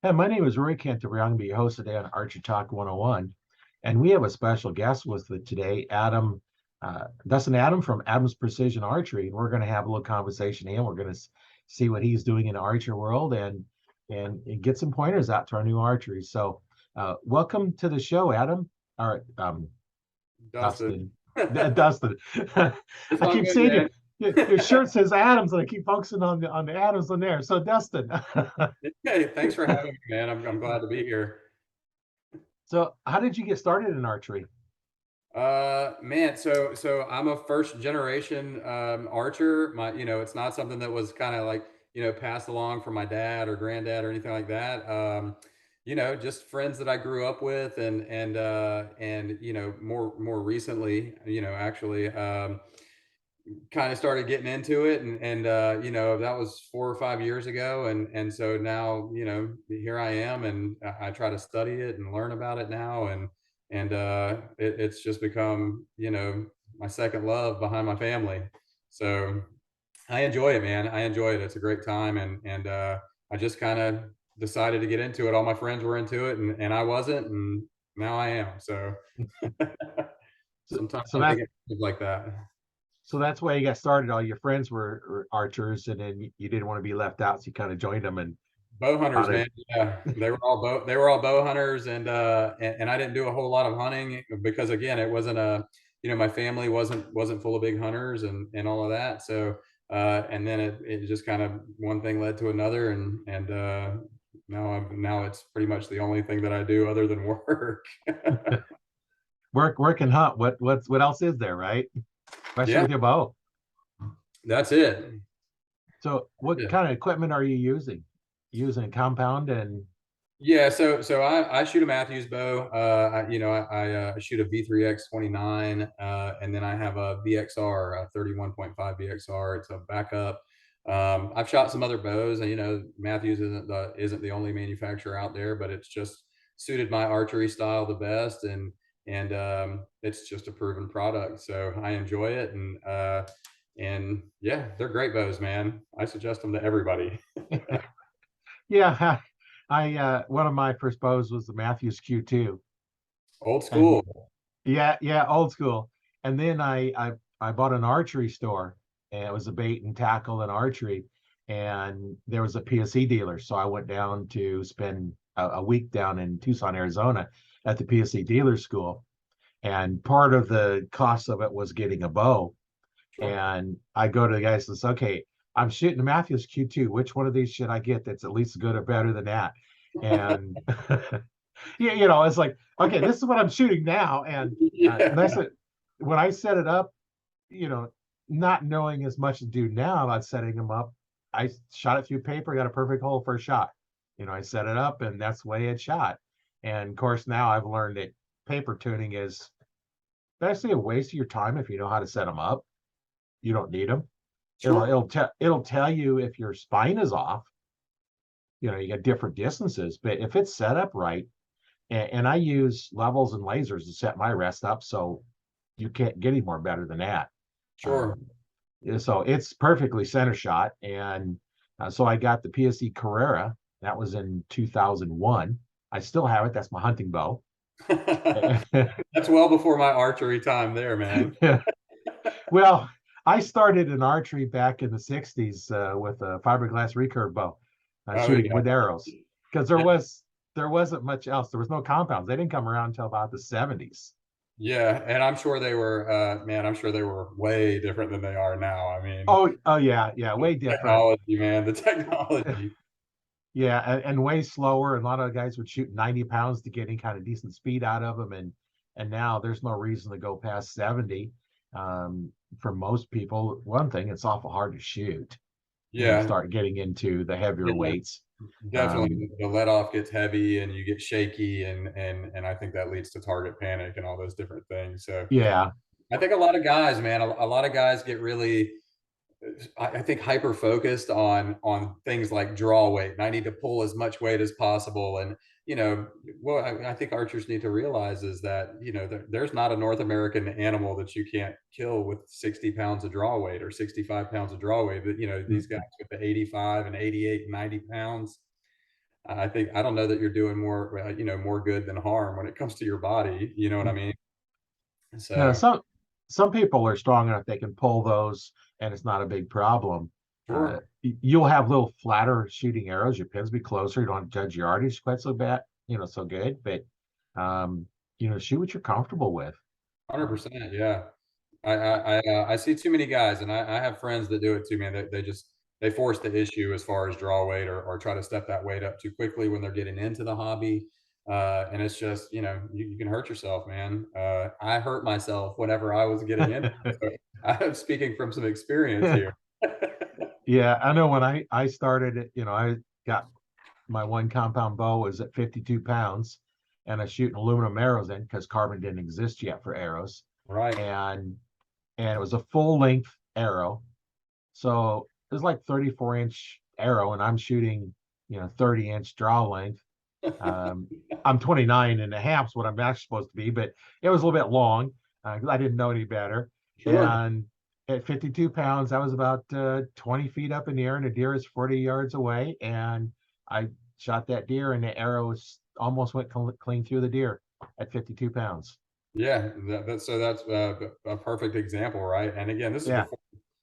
Hey, my name is Roy Canterbury. I'm going to be your host today on Archer Talk 101. And we have a special guest with us today, Adam, Dustin Adam from Adam's Precision Archery. And we're going to have a little conversation here. We're going to see what he's doing in the archer world and get some pointers out to our new archery. So, welcome to the show, Adam. All right, Dustin. Dustin. Dustin. It's I all keep good, seeing man. your shirt says Adams, and I keep focusing on the Adams on there. So, Dustin. Hey, thanks for having me, man. I'm glad to be here. So, how did you get started in archery? Man, so I'm a first generation archer. It's not something that was kind of like, passed along from my dad or granddad or anything like that. Just friends that I grew up with and more recently, actually kind of started getting into it and that was 4 or 5 years ago and so now here I am and I try to study it and learn about it now and it's just become my second love behind my family. So I enjoy it, man. I enjoy it. It's a great time and I just kind of decided to get into it. All my friends were into it and I wasn't, and now I am. So So, sometimes so I that think it's like that. so that's why you got started. All your friends were archers, and then you didn't want to be left out, so you kind of joined them and Bow hunters, out of man. Yeah, they were all bow hunters, and I didn't do a whole lot of hunting because again, it wasn't my family wasn't full of big hunters and all of that. So and then it just kind of one thing led to another, and now it's pretty much the only thing that I do other than work. work and hunt. What else is there, right? Especially Yeah, with your bow. that's it. So, what Yeah. kind of equipment are you using? Using compound and Yeah, so I shoot a Matthews bow. I shoot a V3X 29, and then I have a VXR, a 31.5 VXR. It's a backup. I've shot some other bows, and Matthews isn't the only manufacturer out there, but it's just suited my archery style the best, and it's just a proven product. So I enjoy it, and yeah, they're great bows, man. I suggest them to everybody. yeah, I one of my first bows was the Matthews Q2, Old and school. yeah, old school. And then I bought an archery store, and it was a bait and tackle and archery, and there was a PSE dealer. So I went down to spend a week down in Tucson, Arizona, at the PSE dealer school, and part of the cost of it was getting a bow. Sure. And I go to the guy and says, "Okay, I'm shooting a Matthews Q2. Which one of these should I get that's at least good or better than that?" And yeah, it's like, okay, this is what I'm shooting now. And I Yeah. said, when I set it up, you know, not knowing as much to do now about setting them up, I shot it through paper, got a perfect hole for a shot. I set it up, and that's the way it shot. And of course, now I've learned that paper tuning is basically a waste of your time if you know how to set them up. You don't need them. It'll Sure. it'll tell it'll tell you if your spine is off. You get different distances, but if it's set up right, and I use levels and lasers to set my rest up, so you can't get any more better than that. Sure. Um, so it's perfectly center shot, and so I got the PSE Carrera. That was in 2001. I still have it. That's my hunting bow. That's well before my archery time there, man. Well, I started in archery back in the 60s with a fiberglass recurve bow, Oh shooting yeah. wood arrows, because Yeah. there wasn't much else. There was no compounds. They didn't come around until about the 70s. Yeah, and I'm sure they were man, I'm sure they were way different than they are now. I mean, Oh yeah, yeah, way different. technology, man, the technology. Yeah, and way slower. And a lot of guys would shoot 90 pounds to get any kind of decent speed out of them, and now there's no reason to go past 70. For most people, one thing, it's awful hard to shoot when you Yeah, start getting into the heavier yeah, weights. definitely the let off gets heavy and you get shaky and I think that leads to target panic and all those different things. So Yeah, I think a lot of guys, man, a lot of guys get really I think hyper focused on things like draw weight, and I need to pull as much weight as possible. And what I think archers need to realize is that there's not a North American animal that you can't kill with 60 pounds of draw weight or 65 pounds of draw weight. But these guys with the 85 and 88 and 90 pounds, I think I don't know that you're doing more, more good than harm when it comes to your body. You know what I mean? Yeah, So some people are strong enough they can pull those, and it's not a big problem. sure, You'll have little flatter shooting arrows. Your pins be closer. You don't judge your yardage quite so bad, so good. But um, shoot what you're comfortable with. Um, 100%. Yeah. I see too many guys, and I have friends that do it too, man. They just they force the issue as far as draw weight or try to step that weight up too quickly when they're getting into the hobby. And it's just, you can hurt yourself, man. I hurt myself whenever I was getting into it. So I'm speaking from some experience here. yeah, I know when I started it, I got my one compound bow was at 52 pounds, and I shoot aluminum arrows in because carbon didn't exist yet for arrows, Right. and it was a full length arrow. So it was like 34-inch arrow, and I'm shooting, 30-inch draw length. Um, I'm 29 and a half is what I'm actually supposed to be, but it was a little bit long because I didn't know any better. Sure. And at 52 pounds, I was about 20 feet up in the air, and the deer is 40 yards away. And I shot that deer, and the arrow almost went clean through the deer at 52 pounds. Yeah. That's a perfect example, right? And again, Yeah.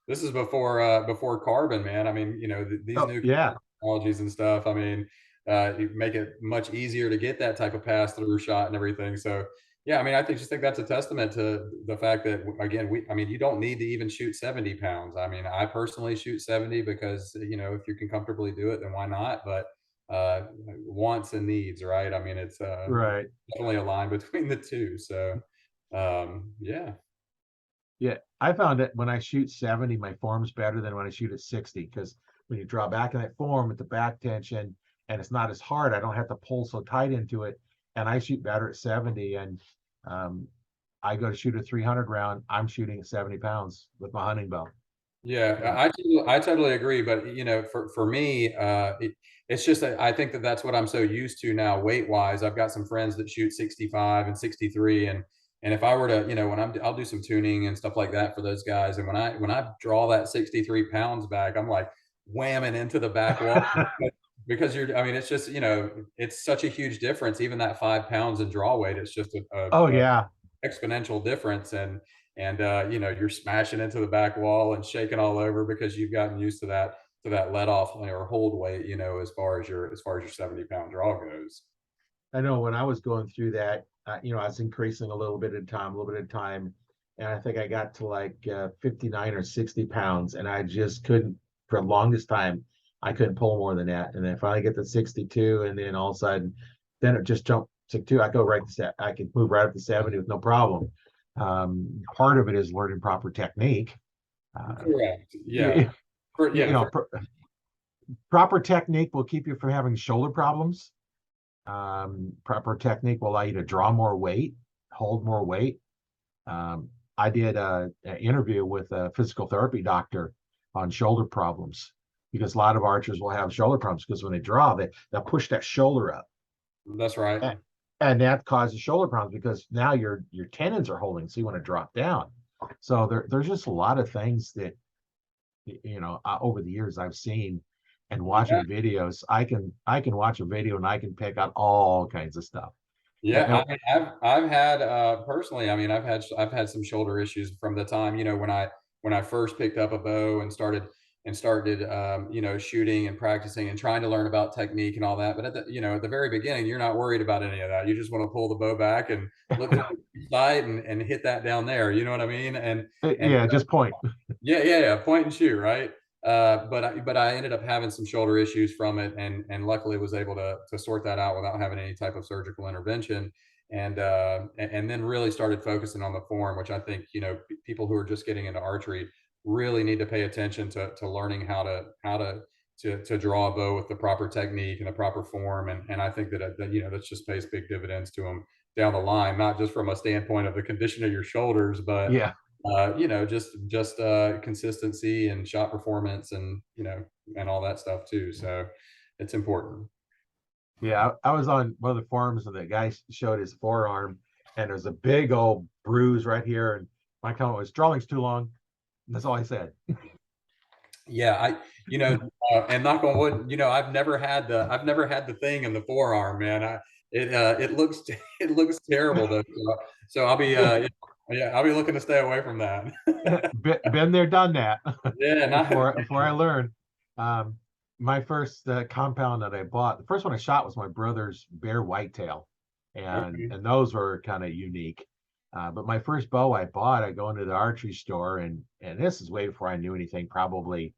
this is before carbon, man. I mean, these Oh, new yeah. technologies and stuff. I mean, you make it much easier to get that type of pass through shot and everything. So, yeah, I mean, just think that's a testament to the fact that again, I mean, you don't need to even shoot 70 pounds. I mean, I personally shoot 70 because if you can comfortably do it, then why not? But wants and needs, right? I mean, it's Right. definitely a line between the two. So, yeah, Yeah, I found that when I shoot 70, my form's better than when I shoot at 60 because when you draw back in that form with the back tension and it's not as hard, I don't have to pull so tight into it. And I shoot better at 70. And um, I go to shoot a 300 round, I'm shooting at 70 pounds with my hunting bow. yeah, And I totally agree. But for me, it's just that I think that that's what I'm so used to now, weight wise. I've got some friends that shoot 65 and 63, and if I were to, when I'll do some tuning and stuff like that for those guys, and when I draw that 63 pounds back, I'm like whamming into the back wall because I mean, it's just it's such a huge difference. Even that 5 pounds in draw weight, it's just oh, a yeah. exponential difference, and you're smashing into the back wall and shaking all over because you've gotten used to that let off or hold weight, as far as your 70-pound draw goes. I know when I was going through that, I was increasing a little bit at a time, a little bit at a time. And I think I got to like 59 or 60 pounds. And I just couldn't, for the longest time, I couldn't pull more than that. And then finally get to 62. And then all of a sudden, then it just jumped to 2. I go right to set. I could move right up to 70 with no problem. Part of it is learning proper technique. Correct. Yeah. You, you Yeah. know, proper technique will keep you from having shoulder problems. Proper technique will allow you to draw more weight, hold more weight. I did an interview with a physical therapy doctor on shoulder problems because a lot of archers will have shoulder problems because when they draw, they'll push that shoulder up. That's right. And, and that causes shoulder problems because now your tendons are holding, so you want to drop down. So there's just a lot of things that over the years I've seen and Yeah. watching videos. I can watch a video and I can pick out all kinds of stuff. Yeah, I mean, I've had personally. I mean, I've had some shoulder issues from the time when I first picked up a bow and started shooting and practicing and trying to learn about technique and all that. But at the very beginning, you're not worried about any of that. You just want to pull the bow back and look for the sight and hit that down there. You know what I mean? And Yeah, just point. yeah, yeah, yeah, point and shoot, right? But I ended up having some shoulder issues from it, and luckily was able to sort that out without having any type of surgical intervention, and then really started focusing on the form, which I think people who are just getting into archery really need to pay attention to learning how to draw a bow with the proper technique and the proper form, and I think that just pays big dividends to them down the line, not just from a standpoint of the condition of your shoulders, but Yeah, just consistency and shot performance and all that stuff too. So it's important. yeah. I was on one of the forums and the guy showed his forearm and there's a big old bruise right here. And my comment was drawing's too long. And that's all I said. Yeah, And knock on wood, I've never had the thing in the forearm, man. It looks it looks terrible though. So I'll be yeah, I'll be looking to stay away from that. Been there, done that. Yeah, not Before I learned. Um, my first compound that I bought, the first one I shot was my brother's bear whitetail, okay. and those were kind of unique. But my first bow I bought, I go into the archery store, and this is way before I knew anything, probably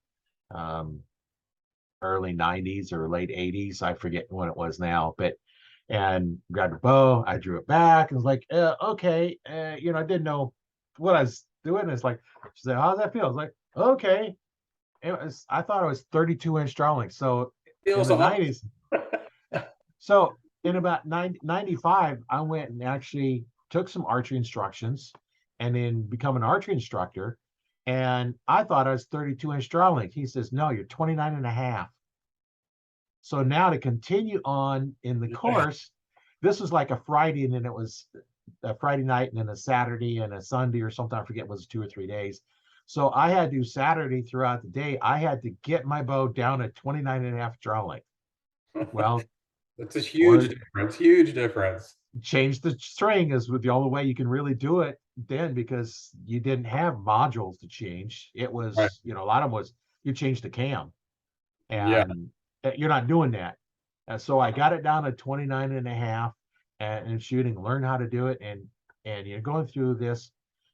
um, early 90s or late 80s. I forget when it was now, but and grabbed a bow. I drew it back and was like, okay, I didn't know what I was doing. It's like, she said, how's that feel? I was like, okay. I thought it was 32-inch drawing. So in Feels the awesome. 90s, so in about 95, I went and actually took some archery instructions and then become an archery instructor. And I thought I was 32-inch drawing. He says, no, you're 29 and a half. So now to continue on in the Yeah, course, this was like a Friday, and then it was a Friday night, and then a Saturday and a Sunday or something. I forget, it was 2 or 3 days. So I had to do Saturday throughout the day. I had to get my bow down at 29 and a half draw length. Well, that's a huge or difference. Huge difference. change the string is the only way you can really do it then, because you didn't have modules to change. It Right. was, a lot of them was you change the cam, Yeah. and you're not doing that. And so I got it down to 29 and a half, and shooting, learn how to do it. And you're going through this.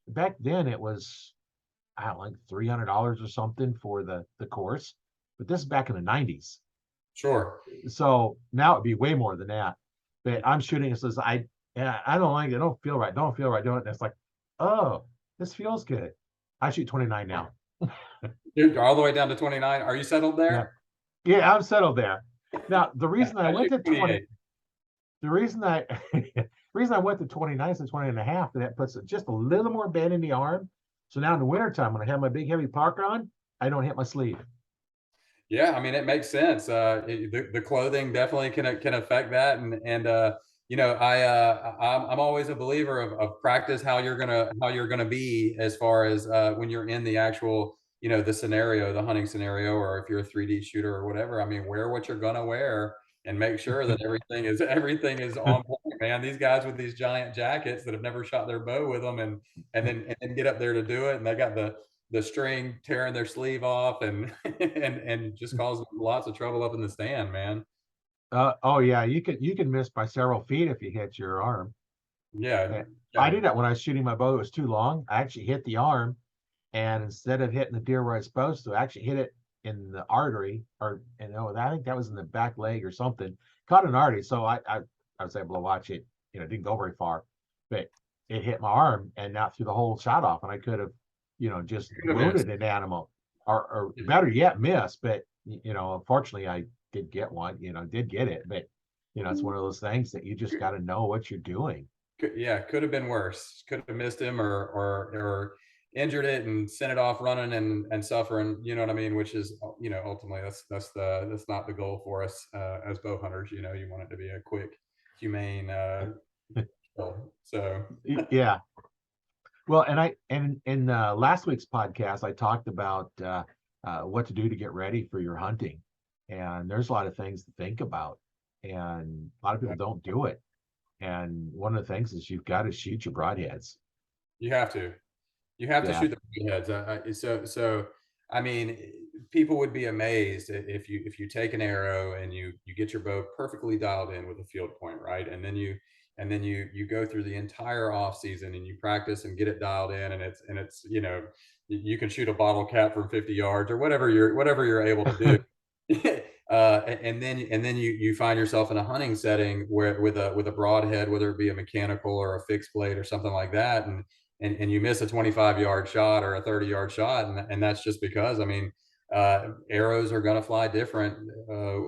Back then it was, I don't know, like $300 or something for the course, but this is back in the 90s. Sure. So now it'd be way more than that. But I'm shooting, it says, yeah, I don't like it, don't feel right doing it. And it's like, oh, this feels good. I shoot 29 now. Dude, all the way down to 29. Are you settled Yeah. there? Yeah, I'm settled there. Now, the Yeah, reason I I went shoot to 20, 28. the reason I the reason I went to 29 and 20 and a half, that puts just a little more bend in the arm. So now in the wintertime, when I have my big heavy parker on, I don't hit my sleeve. Yeah, I mean, it makes sense. The clothing definitely can affect that, and I'm always a believer of practice how you're gonna be as far as when you're in the actual the scenario, the hunting scenario, or if you're a 3D shooter or whatever. I mean, wear what you're gonna wear and make sure that everything is on point, man. These guys with these giant jackets that have never shot their bow with them, and then get up there to do it, and they got the string tearing their sleeve off and and just causing lots of trouble up in the stand, man. Oh yeah, you can miss by several feet if you hit your arm. Yeah, Uh, I yeah, did that when I was shooting my bow. It was too long. I actually hit the arm, and instead of hitting the deer where I was supposed to, I actually hit it in the artery, or I think that was in the back leg or something. Caught an artery, so I was able to watch it. It didn't go very far, but it hit my arm and not threw the whole shot off, and I could have, just could have missed. wounded an animal, or better yet, miss. But unfortunately, I did get one. Did get it, but it's one of those things that you just got to know what you're doing. Yeah, could have been worse. Could have missed him or injured it and sent it off running and suffering. You know what I mean? Which is ultimately that's not the goal for us as bow hunters. You want it to be a quick, humane kill. So Yeah. Well, and in last week's podcast, I talked about what to do to get ready for your hunting, and there's a lot of things to think about, and a lot of people don't do it. And one of the things is you've got to shoot your broadheads. you have to. You have to Yeah, shoot the heads. I mean, people would be amazed if you take an arrow and you get your bow perfectly dialed in with a field point, right? And then you go through the entire off season and you practice and get it dialed in, and it's you can shoot a bottle cap from 50 yards or whatever you're able to do. And then you find yourself in a hunting setting where with a broadhead, whether it be a mechanical or a fixed blade or something like that, and you miss a 25-yard shot or a 30-yard shot, and that's just because, I mean, arrows are going to fly different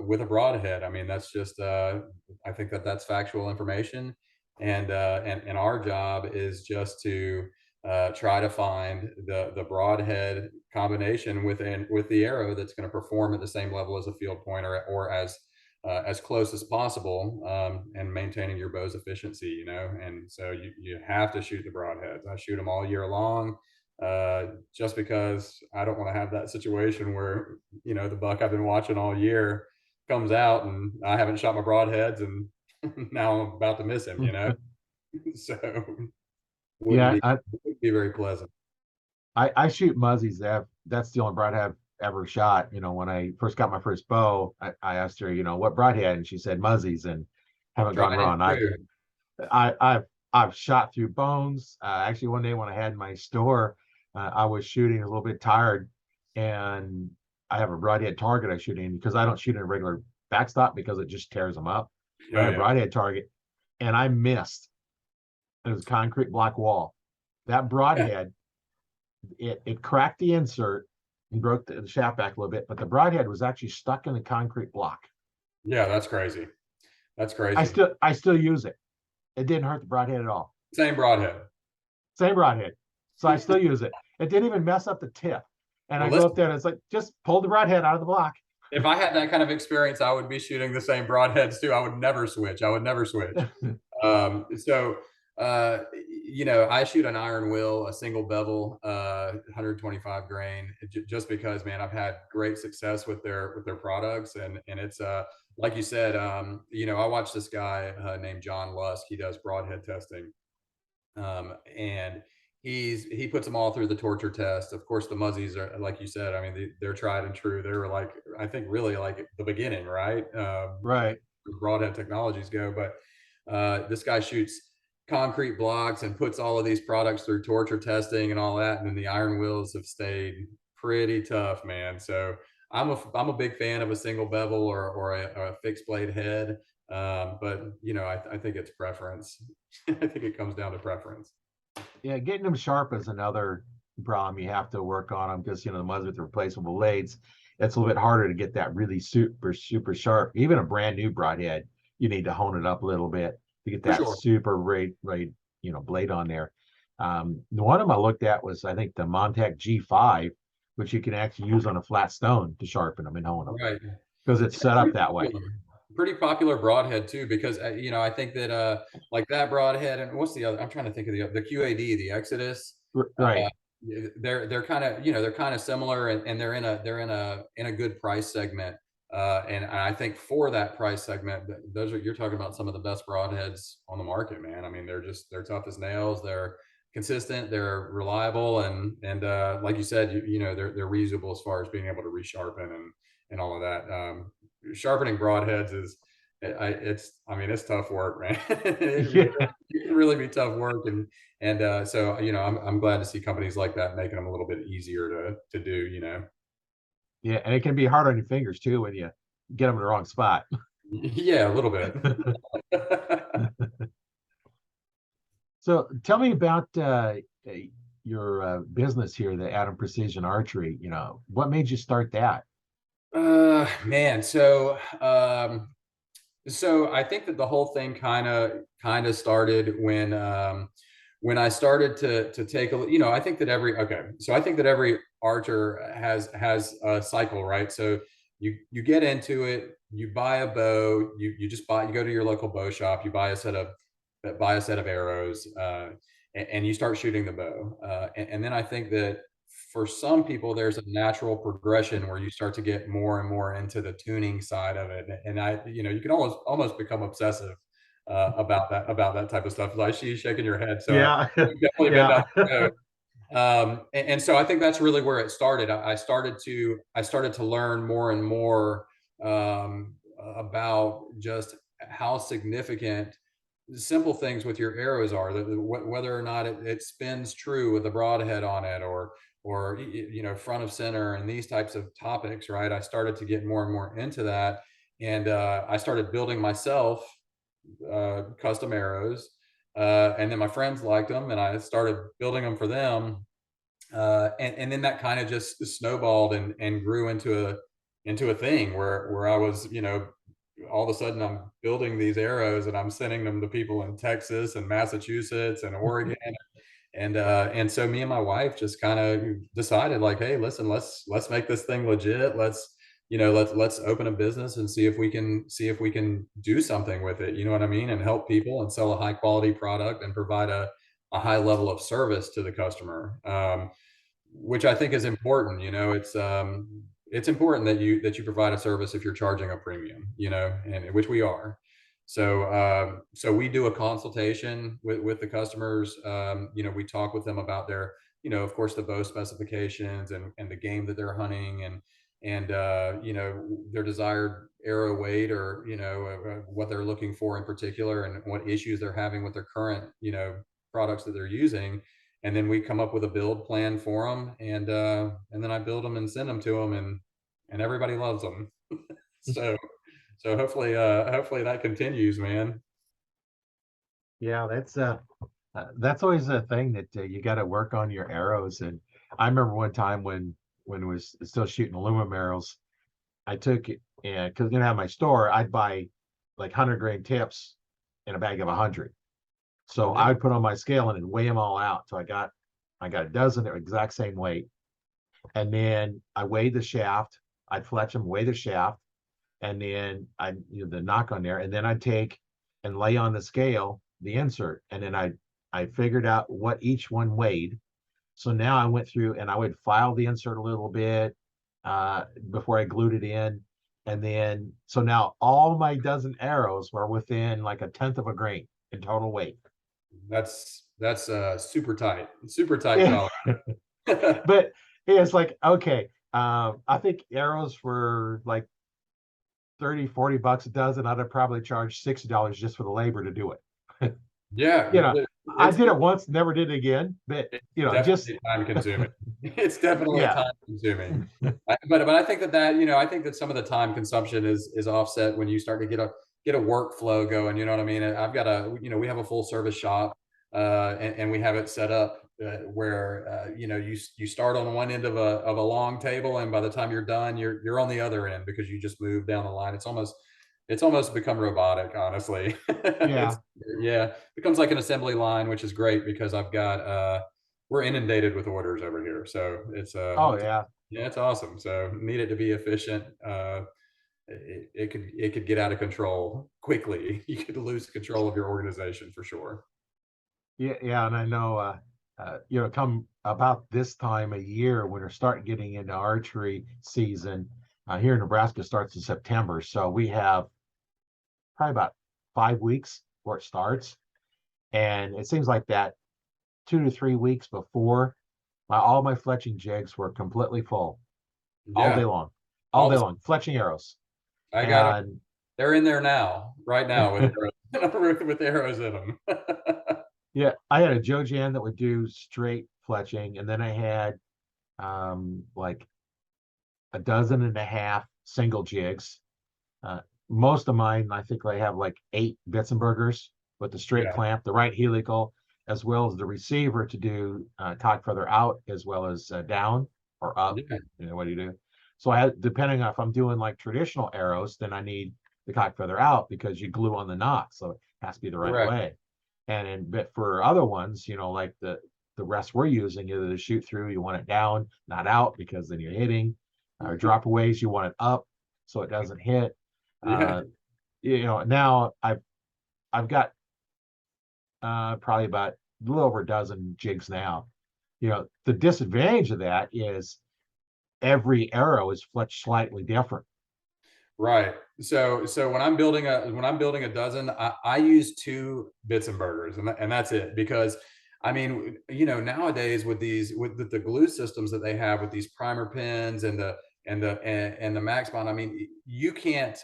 with a broadhead. I mean, that's just I think that's factual information, and our job is just to try to find the broadhead combination with the arrow that's going to perform at the same level as a field point, or as close as possible, and maintaining your bow's efficiency. And so you have to shoot the broadheads. I shoot them all year long. just because I don't want to have that situation where, the buck I've been watching all year comes out and I haven't shot my broadheads and now I'm about to miss him. So Yeah, wouldn't be very pleasant. I shoot muzzies. That's the only broadhead I've ever shot. When I first got my first bow, I asked her, what broadhead, and she said muzzies, and haven't gone Tried and wrong. true. I've shot through bones. Actually, one day when I had my store, I was shooting a little bit tired, and I have a broadhead target I shoot in because I don't shoot in a regular backstop because it just tears them up. But I Oh had a yeah. broadhead target, and I missed. It was a concrete block wall. That Yeah. broadhead, it cracked the insert and broke the shaft back a little bit, but the broadhead was actually stuck in the concrete block. Yeah, that's crazy. That's I crazy. still I still use it. It didn't hurt the broadhead at all. Same broadhead. Same broadhead. So I still use it. It didn't even mess up the tip. And Well, I go up listen, there and it's like, just pull the broadhead out of the block. if I had that kind of experience, I would be shooting the same broadheads too. I would never switch. I would never switch. So, I shoot an iron will, a single bevel, 125 grain, just because, man, I've had great success with their products, and it's like you said, I watched this guy named John Lusk. He does broadhead testing, and he puts them all through the torture test. Of course, the muzzies are like you said. I mean, they're tried and true. They're like, I think, really like the beginning, right? Right. Broadhead technologies go, but this guy shoots concrete blocks and puts all of these products through torture testing and all that, and then the iron wheels have stayed pretty tough, man. So I'm a big fan of a single bevel or a fixed blade head, but I think it's preference. I think it comes down to preference. Yeah, getting them sharp is another problem. You have to work on them because the ones with the replaceable blades, it's a little bit harder to get that really super, super sharp. Even a brand new broadhead, you need to hone it up a little bit to get For that sure. super right, blade on there. The one of them I looked at was I think the Montec G5, which you can actually use on a flat stone to sharpen them and hone them Right. because it's set up Pretty that way. popular. Pretty popular broadhead too, because I think that like that broadhead and what's the other? I'm trying to think of the QAD, the Exodus. Uh, Right. they're kind of they're kind of similar, and they're in a good price segment. And I think for that price segment, those are you're talking about some of the best broadheads on the market, man. I mean, they're tough as nails. They're consistent. They're reliable, and like you said, they're reusable as far as being able to resharpen and all of that. Sharpening broadheads is I mean it's tough work, man. Yeah. It can really be tough work, and so I'm glad to see companies like that making them a little bit easier to do. Yeah. And it can be hard on your fingers too when you get them in the wrong spot. Yeah, a little bit. So tell me about your business here, the Adam Precision Archery. What made you start that? Man, so I think that the whole thing kind of started when I started to take a I think that every archer has a cycle, right? So you get into it, you buy a bow, you go to your local bow shop, you buy a set of arrows, and you start shooting the bow, and then I think that for some people there's a natural progression where you start to get more and more into the tuning side of it, and you can almost become obsessive about that type of stuff. I see you shaking your head, so Yeah. we've definitely been down Yeah. that road. And so I think that's really where it started. I started to learn more and more about just how significant simple things with your arrows are, whether or not it spins true with a broadhead on it, or front of center and these types of topics, right? I started to get more and more into that, and I started building myself custom arrows, and then my friends liked them, and I started building them for them, and then that kind of just snowballed and grew into a thing where I was, all of a sudden I'm building these arrows and I'm sending them to people in Texas and Massachusetts and Oregon, and so me and my wife just kind of decided, like, hey, listen, let's make this thing legit. Let's open a business and see if we can do something with it. You know what I mean? And help people and sell a high quality product and provide a high level of service to the customer. which I think is important. You know, it's important that you provide a service if you're charging a premium. You know, and which we are. So so we do a consultation with the customers. You know, we talk with them about their, you know, of course, the bow specifications and the game that they're hunting and you know, their desired arrow weight, or you know, what they're looking for in particular, and what issues they're having with their current, you know, products that they're using. And then we come up with a build plan for them, and then I build them and send them to them, and everybody loves them. So so hopefully that continues, man. Yeah, that's always a thing that you got to work on your arrows. And I remember one time when I was still shooting aluminum arrows, I took it, and because I'm gonna have my store, I'd buy like 100 grain tips in a bag of 100. So Yeah. I would put on my scale and then weigh them all out. So I got a dozen that were exact same weight, and then I weighed the shaft. I'd fletch them, weigh the shaft, and then I, you know, the knock on there, and then I'd take and lay on the scale the insert, and then I figured out what each one weighed. So now I went through and I would file the insert a little bit before I glued it in, and then so now all my dozen arrows were within like a tenth of a grain in total weight. That's super tight Yeah, tolerance. but it's like okay, I think arrows were like 30, 40 bucks a dozen. I'd have probably charged $60 just for the labor to do it. Yeah, You know, I it's did it once, never did it again. But you know, just definitely time consuming. It's definitely yeah, time consuming. But I think that, you know, I think that some of the time consumption is offset when you start to get a workflow going. You know what I mean? I've got a, you know, we have a full service shop, and we have it set up where you know, you start on one end of a long table, and by the time you're done, you're on the other end because you just move down the line. It's almost become robotic, honestly. yeah. It's yeah, becomes like an assembly line, which is great because I've got we're inundated with orders over here. So Oh it's yeah. yeah, it's awesome. So need it to be efficient. It could get out of control quickly. You could lose control of your organization for sure. Yeah, yeah, and I know, you know, come about this time of year when we're starting getting into archery season, here in Nebraska starts in September. So we have probably about 5 weeks before it starts. And it seems like that 2 to 3 weeks before, all my fletching jigs were completely full Yeah, all all day the long, fletching arrows. I got them. And They're in there now, right now with arrows, with arrows in them. yeah, I had a Joe Jan that would do straight fletching, and then I had like a dozen and a half single jigs. Uh, Most of mine, I think I have like 8 Bitzenbergers with the straight Yeah, clamp, the right helical, as well as the receiver to do cock feather out as well as down or up. yeah, You know, what do you do? So I had, depending on if I'm doing like traditional arrows, then I need the cock feather out because you glue on the knot. So it has to be the right correct. way. But for other ones, you know, like the rest we're using, either the shoot through, you want it down, not out, because then you're hitting, or drop aways, you want it up so it doesn't hit. Yeah, Uh, you know, now I've got probably about a little over a dozen jigs now. You know, the disadvantage of that is every arrow is fletched slightly different. right. So when I'm building a dozen, I use two bits and burgers, and that's it. Because I mean, you know, nowadays with the glue systems that they have with these primer pins and the max bond, I mean, you can't.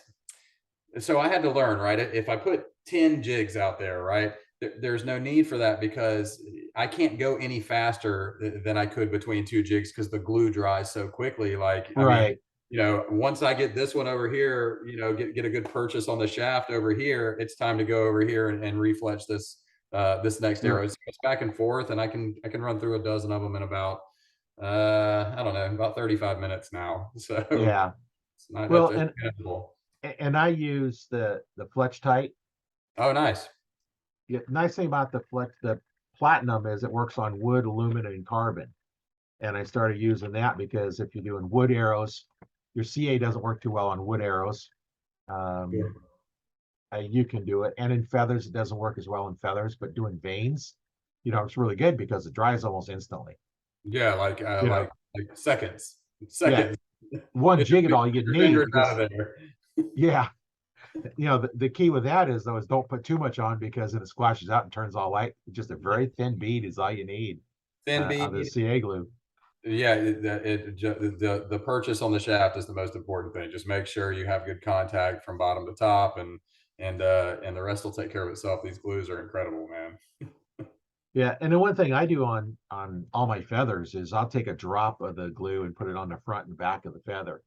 So I had to learn, right? If I put 10 jigs out there, right, there's no need for that because I can't go any faster than I could between two jigs because the glue dries so quickly. Like, I mean, Right. you know, once I get this one over here, you know, get a good purchase on the shaft over here, it's time to go over here and refletch this next arrow. So it's back and forth, and I can run through a dozen of them in about I don't know, about 35 minutes now. So Yeah. it's not Well, it's manageable. and I use the Fletch Tight. Oh, nice. Yeah, nice thing about the platinum is it works on wood, aluminum, and carbon. And I started using that because if you're doing wood arrows, your CA doesn't work too well on wood arrows. Um, Sure. you can do it, and in feathers, it doesn't work as well in feathers. But doing veins, you know, it's really good because it dries almost instantly. Yeah, You know, like seconds, yeah, seconds. one Get your jig at all you get your need fingers out because of there. yeah, the key with that is though is don't put too much on because then it squashes out and turns all white. Just a very thin bead is all you need Thin of the bead. CA glue. Yeah, the purchase on the shaft is the most important thing. Just make sure you have good contact from bottom to top, and the rest will take care of itself. These glues are incredible, man. Yeah, and the one thing I do on all my feathers is I'll take a drop of the glue and put it on the front and back of the feather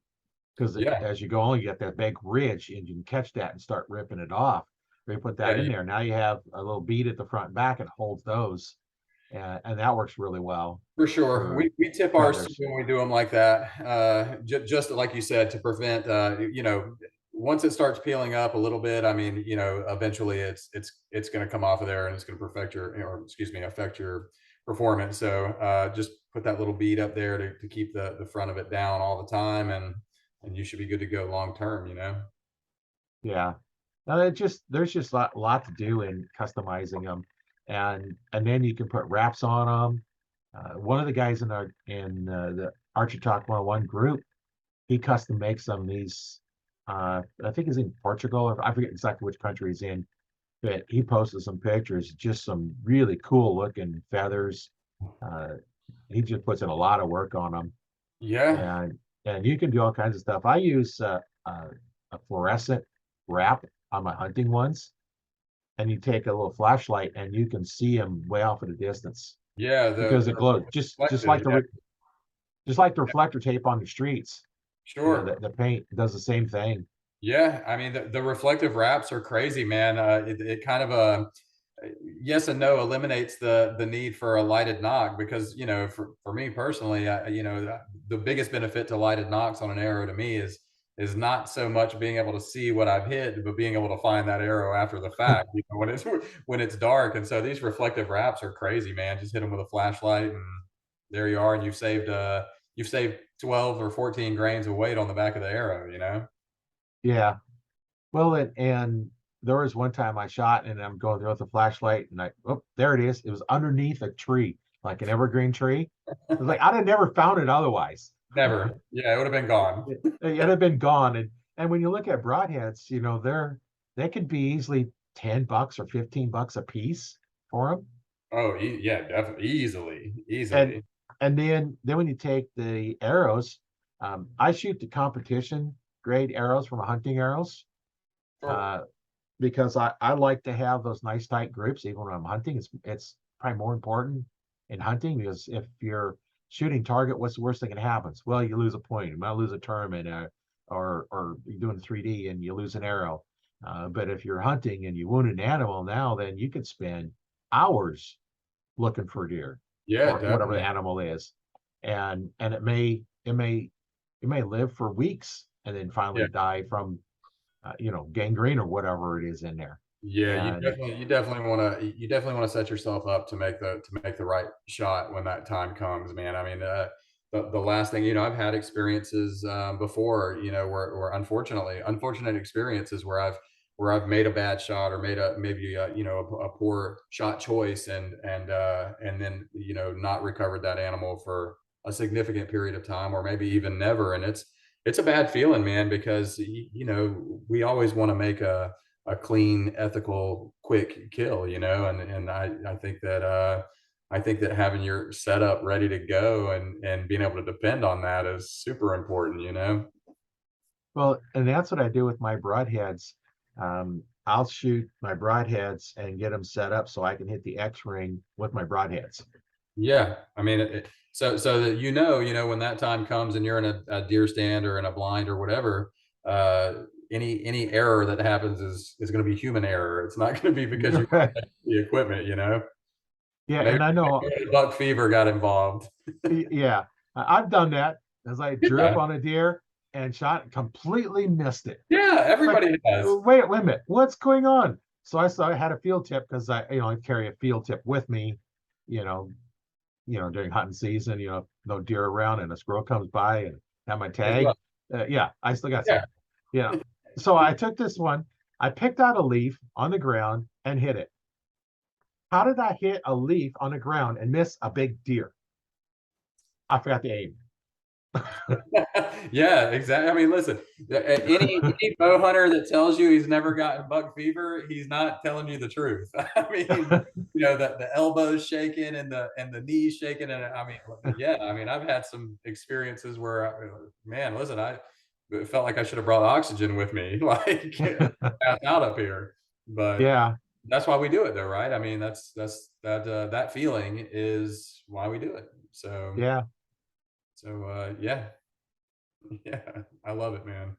because Yeah, as you go on, you get that big ridge and you can catch that and start ripping it off. We put that yeah, in there. Now you have a little bead at the front and back and holds those, and that works really well for sure. for We tip ours too feathers. when we do them like that. Just like you said, to prevent, once it starts peeling up a little bit, I mean, eventually it's going to come off of there and it's going to perfect your, or excuse me, affect your performance. So just put that little bead up there to keep the front of it down all the time, and you should be good to go long term. Yeah. It just there's just a lot to do in customizing them, and then you can put wraps on them. One of the guys in the Archer Talk 101 group, he custom makes them these. I think he's in Portugal, or I forget exactly which country he's in, but he posted some pictures, just some really cool looking feathers. Uh, he just puts in a lot of work on them, Yeah, and you can do all kinds of stuff. I use a fluorescent wrap on my hunting ones, and you take a little flashlight and you can see them way off at a distance yeah, because it glows just reflective, like yeah, the reflector tape on the streets. sure. The paint does the same thing. Yeah, I mean, the reflective wraps are crazy, man. It kind of yes and no eliminates the need for a lighted knock because for me personally, the biggest benefit to lighted knocks on an arrow to me is not so much being able to see what I've hit, but being able to find that arrow after the fact, when it's when it's dark. And so these reflective wraps are crazy, man. Just hit them with a flashlight, and there you are, and you've saved 12 or 14 grains of weight on the back of the arrow. Yeah. Well, and there was one time I shot and I'm going there with a flashlight and oh, there it is. It was underneath a tree, like an evergreen tree. It was like I'd have never found it otherwise. Never. Yeah, it would have been gone. It'd have been gone. And when you look at broadheads, they could be easily $10 or $15 a piece for them. Oh, yeah, definitely, easily, And easily. then when you take the arrows, I shoot the competition grade arrows from hunting arrows. Sure. Uh, because I like to have those nice tight groups even when I'm hunting. It's probably more important in hunting because if you're shooting target, what's the worst thing that happens? Well, you lose a point. You might lose a tournament, or you're doing 3D and you lose an arrow. But if you're hunting and you wound an animal now, then you could spend hours looking for deer Yeah, or whatever the definitely. animal is, and it may live for weeks and then Yeah. finally die from gangrene or whatever it is in there. Yeah, And you definitely wanna set yourself up to make the right shot when that time comes, man. I mean, the last thing, I've had experiences before, where unfortunate experiences where I've made a bad shot or made a maybe a poor shot choice, and then not recovered that animal for a significant period of time or maybe even never. And it's a bad feeling, man, because we always want to make a clean, ethical, quick kill, and I think that having your setup ready to go and being able to depend on that is super important. well, and that's what I do with my broadheads. I'll shoot my broadheads and get them set up so I can hit the X ring with my broadheads. Yeah, I mean, so that when that time comes and you're in a deer stand or in a blind or whatever, any error that happens is going to be human error. It's not going to be because you the equipment. Yeah, Maybe, and I know, maybe buck fever got involved. yeah, I've done that as I drew up Yeah, on a deer and shot, completely missed it. yeah, It's like, everybody has. wait a minute, what's going on? So I had a field tip because I carry a field tip with me, you know, during hunting season, no deer around and a squirrel comes by and have my It's tag. rough. Yeah, I still got Yeah, some, you know. So I took this one, I picked out a leaf on the ground and hit it. How did I hit a leaf on the ground and miss a big deer? I forgot the aim. Yeah, exactly. I mean, listen, any bow hunter that tells you he's never gotten buck fever, he's not telling you the truth. I mean, the elbows shaking and the knees shaking, and I mean, yeah, I mean, I've had some experiences where, man, listen, I it felt like I should have brought oxygen with me, like pass out up here. But Yeah, that's why we do it, though, right? I mean, that feeling is why we do it. yeah, Yeah, yeah, I love it, man.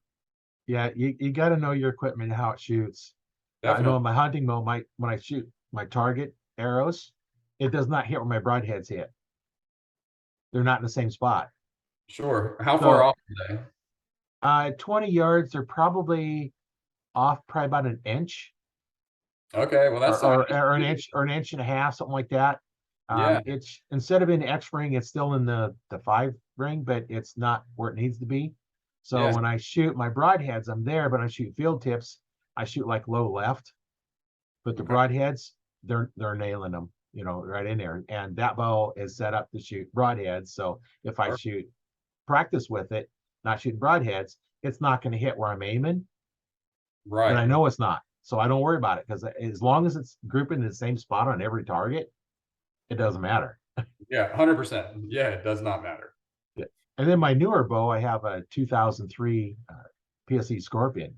yeah. You got to know your equipment and how it shoots. I know Definitely. in my hunting mode, when I shoot my target arrows, it does not hit where my broadheads hit. They're not in the same spot. Sure. How far So, off are they? 20 yards, they're probably off probably about an inch Okay, well, or, that's I or, mean, or an inch or an inch and a half, something like that. yeah, It's instead of in the X ring, it's still in the 5 ring, but it's not where it needs to be. So yeah, when I shoot my broadheads, I'm there, but I shoot field tips, I shoot like low left, but the okay, broadheads, they're nailing them, right in there. And that bow is set up to shoot broadheads. So if I sure. shoot practice with it, not shooting broadheads, it's not going to hit where I'm aiming, and I Right. know it's not. So I don't worry about it because as long as it's grouping in the same spot on every target, it doesn't matter. Yeah, 100%. Yeah, it does not matter. Yeah. And then my newer bow, I have a 2003 Pse Scorpion,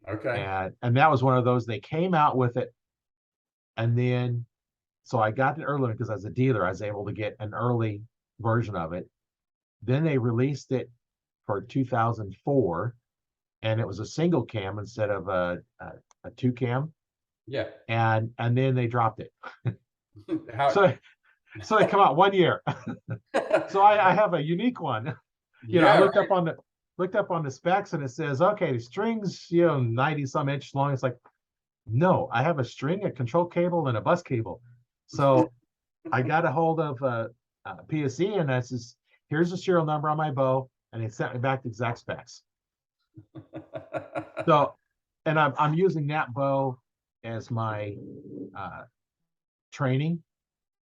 Okay. and that was one of those. They came out with it, and then so I got it early because as a dealer, I was able to get an early version of it. Then they released it for 2004, and it was a single cam instead of a two cam, Yeah. and then they dropped it. How So so they come out 1 year. So I have a unique one. I Yeah, looked up on the specs, and it says, okay, the strings, 90 some inches long. It's like, no, I have a string, a control cable, and a bus cable. So I got a hold of PSE, and I says, here's the serial number on my bow, and they sent me back the exact specs. right. So, and I'm using that bow as my uh, training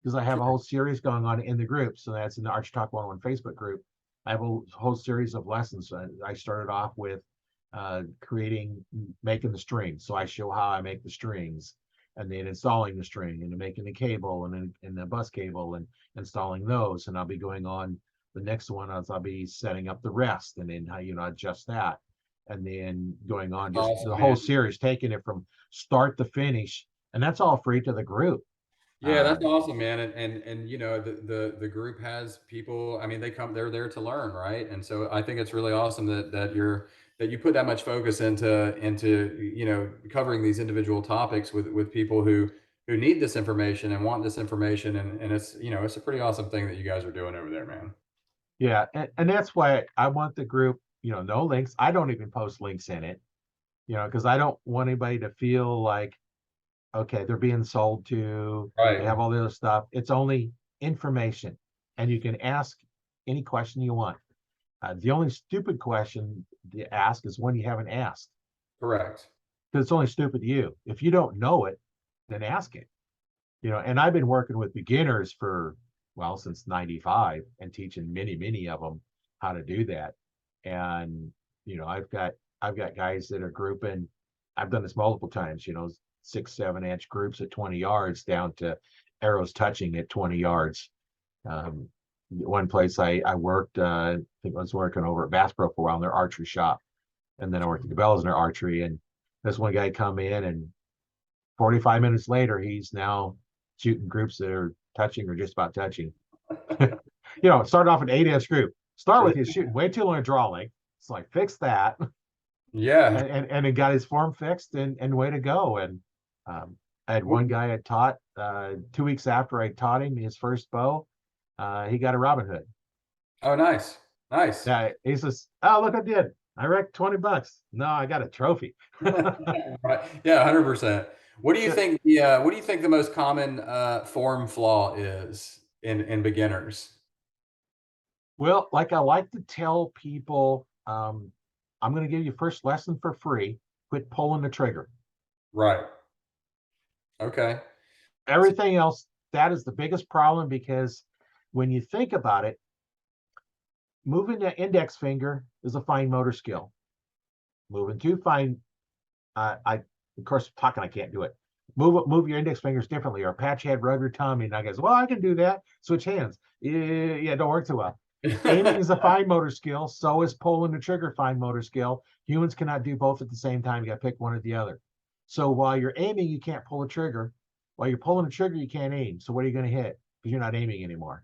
because I have a Sure. whole series going on in the group. So that's in the Arch Talk 101 Facebook group. I have a whole series of lessons. I started off with making the strings. So I show how I make the strings, and then installing the string, and then making the cable, and then the bus cable, and installing those. And I'll be going on the next one as I'll be setting up the rest, and then how adjust that, and then going on just the Awesome, whole man. series, taking it from start to finish, and that's all free to the group. Yeah, Uh, that's awesome, man. And the group has people, I mean, they're there to learn, right? And so I think it's really awesome that you put that much focus into covering these individual topics with people who need this information and want this information. And it's a pretty awesome thing that you guys are doing over there, man. Yeah, and that's why I want the group, no links. I don't even post links in it, because I don't want anybody to feel like, okay, they're being sold to, they Right. have all the other stuff. It's only information, and you can ask any question you want. The only stupid question to ask is one you haven't asked, Correct. because it's only stupid to you. If you don't know it, then ask it. And I've been working with beginners for, well, since 95, and teaching many of them how to do that. And I've got guys that are grouping. I've done this multiple times, 6 7 inch groups at 20 yards down to arrows touching at 20 yards. One place I worked, I think I was working over at Bass Pro for a while in their archery shop, and then I worked at Cabela's in their archery. And this one guy come in, and 45 minutes later, he's now shooting groups that are touching or just about touching. Start off an 8 inch group. Start with you shooting way too long a draw length. It's like, fix that. Yeah. And it got his form fixed, and way to go. And I had one guy I taught 2 weeks after I taught him his first bow. He got a Robin Hood. Oh, nice. Nice. Yeah, he says, oh, look, I did. I wrecked $20. No, I got a trophy. Right. Yeah, 100%. What do you think the most common form flaw is in beginners? Well, like I like to tell people, I'm going to give you first lesson for free. Quit pulling the trigger. Right. Okay. Everything else, that is the biggest problem, because when you think about it, moving the index finger is a fine motor skill. Moving too fine, I of course talking I can't do it. Move your index fingers differently, or pat your head, rub your tummy. And I guess, well, I can do that. Switch hands. Yeah, don't work too well. Aiming is a fine motor skill. So is pulling the trigger fine motor skill. Humans cannot do both at the same time. You got to pick one or the other. So while you're aiming, you can't pull a trigger. While you're pulling the trigger, you can't aim. So what are you going to hit? Because you're not aiming anymore.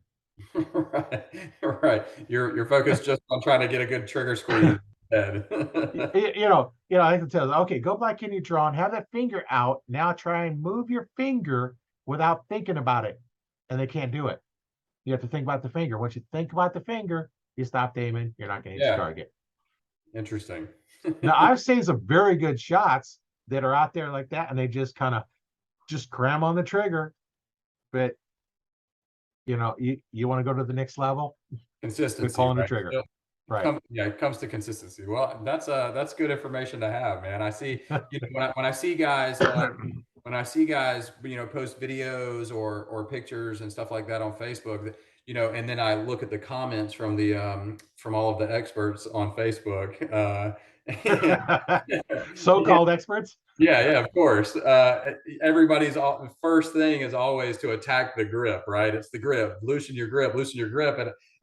Right, right. You're focused just on trying to get a good trigger squeeze head. I can tell. Okay, go back in your drawing, have that finger out. Now try and move your finger without thinking about it, and they can't do it. You have to think about the finger. Once you think about the finger, you stop aiming. You're not going to hit your Yeah, target. interesting. Now I've seen some very good shots that are out there like that, and they just kind of just cram on the trigger. But you want to go to the next level, quit Consistency, pulling the right? trigger. So, Right. yeah, it comes to consistency. Well, that's good information to have, man. I see, when I see guys, post videos or pictures and stuff like that on Facebook, and then I look at the comments from the from all of the experts on Facebook, and So-called experts. yeah, yeah, of course. First thing is always to attack the grip, right? It's the grip. Loosen your grip.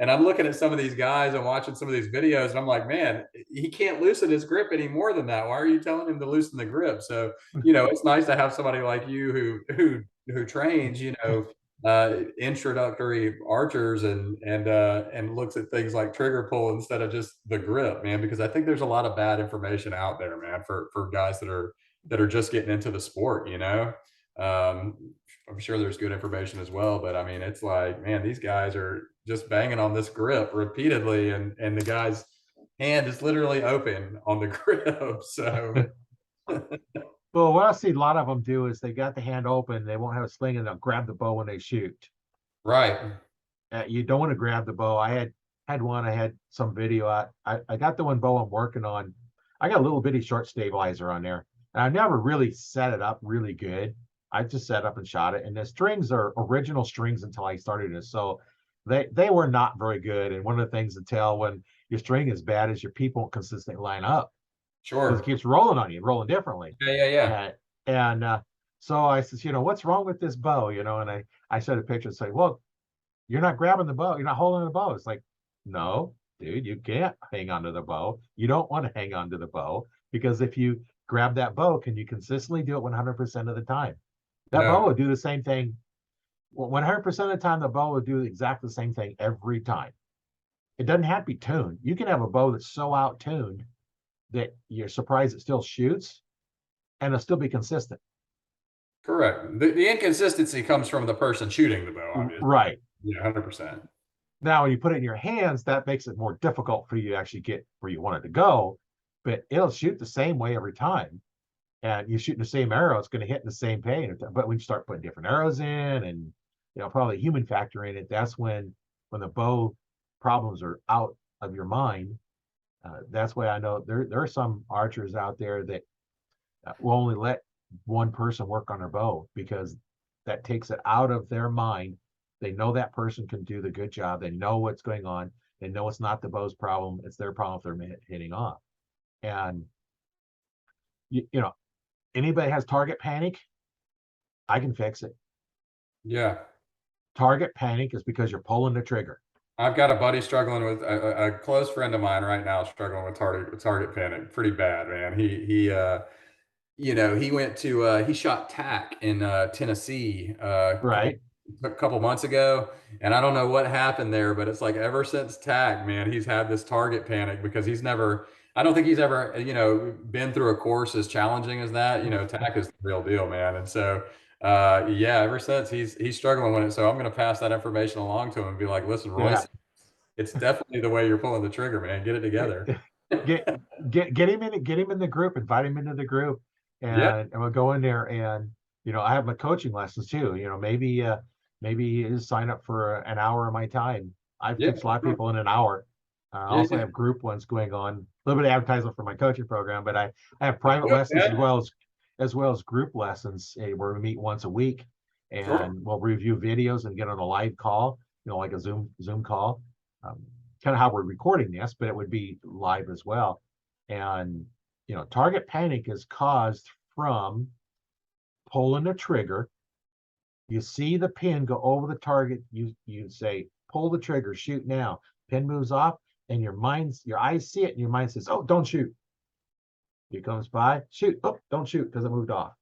And I'm looking at some of these guys and watching some of these videos, and I'm like, man, he can't loosen his grip any more than that. Why are you telling him to loosen the grip? So, it's nice to have somebody like you who trains, introductory archers and looks at things like trigger pull instead of just the grip, man, because I think there's a lot of bad information out there, man, for guys that are just getting into the sport. Um, I'm sure there's good information as well, but I mean, it's like, man, these guys are just banging on this grip repeatedly, and the guy's hand is literally open on the grip. So, Well, what I see a lot of them do is they got the hand open, they won't have a sling, and they'll grab the bow when they shoot. right, You don't want to grab the bow. I had some video. I got the one bow I'm working on. I got a little bitty short stabilizer on there, and I never really set it up really good. I just set up and shot it, and the strings are original strings until I started this, so they were not very good. And one of the things to tell when your string is bad is your peep won't consistently line up because it sure, keeps rolling on you, rolling differently. yeah, yeah, yeah. And so I says, what's wrong with this bow? And I showed a picture and say, well, you're not grabbing the bow. You're not holding the bow. It's like, no, dude, you can't hang onto the bow. You don't want to hang onto the bow because if you grab that bow, can you consistently do it 100% of the time? That bow No, will do the same thing. 100% of the time, the bow will do exactly the same thing every time. It doesn't have to be tuned. You can have a bow that's so out tuned that you're surprised it still shoots and it'll still be consistent. correct. The inconsistency comes from the person shooting the bow, obviously. Right. Yeah, 100%. Now, when you put it in your hands, that makes it more difficult for you to actually get where you want it to go, but it'll shoot the same way every time. And you shoot the same arrow, it's going to hit in the same pain. But when you start putting different arrows in and probably human factor in it, that's when the bow problems are out of your mind. That's why I know there are some archers out there that will only let one person work on their bow because that takes it out of their mind. They know that person can do the good job. They know what's going on. They know it's not the bow's problem. It's their problem if they're hitting off. And anybody has target panic, I can fix it. Yeah. Target panic is because you're pulling the trigger. I've got a buddy struggling with a close friend of mine right now struggling with target panic pretty bad, man. He went to he shot tack in Tennessee Right. a couple months ago, and I don't know what happened there, but it's like ever since tack, man, he's had this target panic because I don't think he's ever been through a course as challenging as that. Tack is the real deal, man, and so. Yeah, ever since he's struggling with it, so I'm gonna pass that information along to him and be like, "Listen, Yeah. Royce, it's definitely the way you're pulling the trigger, man. Get it together." get get him in the group, invite him into the group, Yeah, and we'll go in there. And I have my coaching lessons too. Maybe you sign up for an hour of my time. I've yeah, teach a lot of people in an hour. I yeah, also yeah. have group ones going on, a little bit of advertisement for my coaching program, but I have private Good, lessons man. as well as group lessons, where we meet once a week Sure. and we'll review videos and get on a live call, like a Zoom call. Um, kind of how we're recording this, but it would be live as well. And target panic is caused from pulling the trigger. You see the pin go over the target. You say, pull the trigger, shoot now. Pin moves off, and your eyes see it, and your mind says, oh, don't shoot. He comes by, shoot. Oh, don't shoot because it moved off.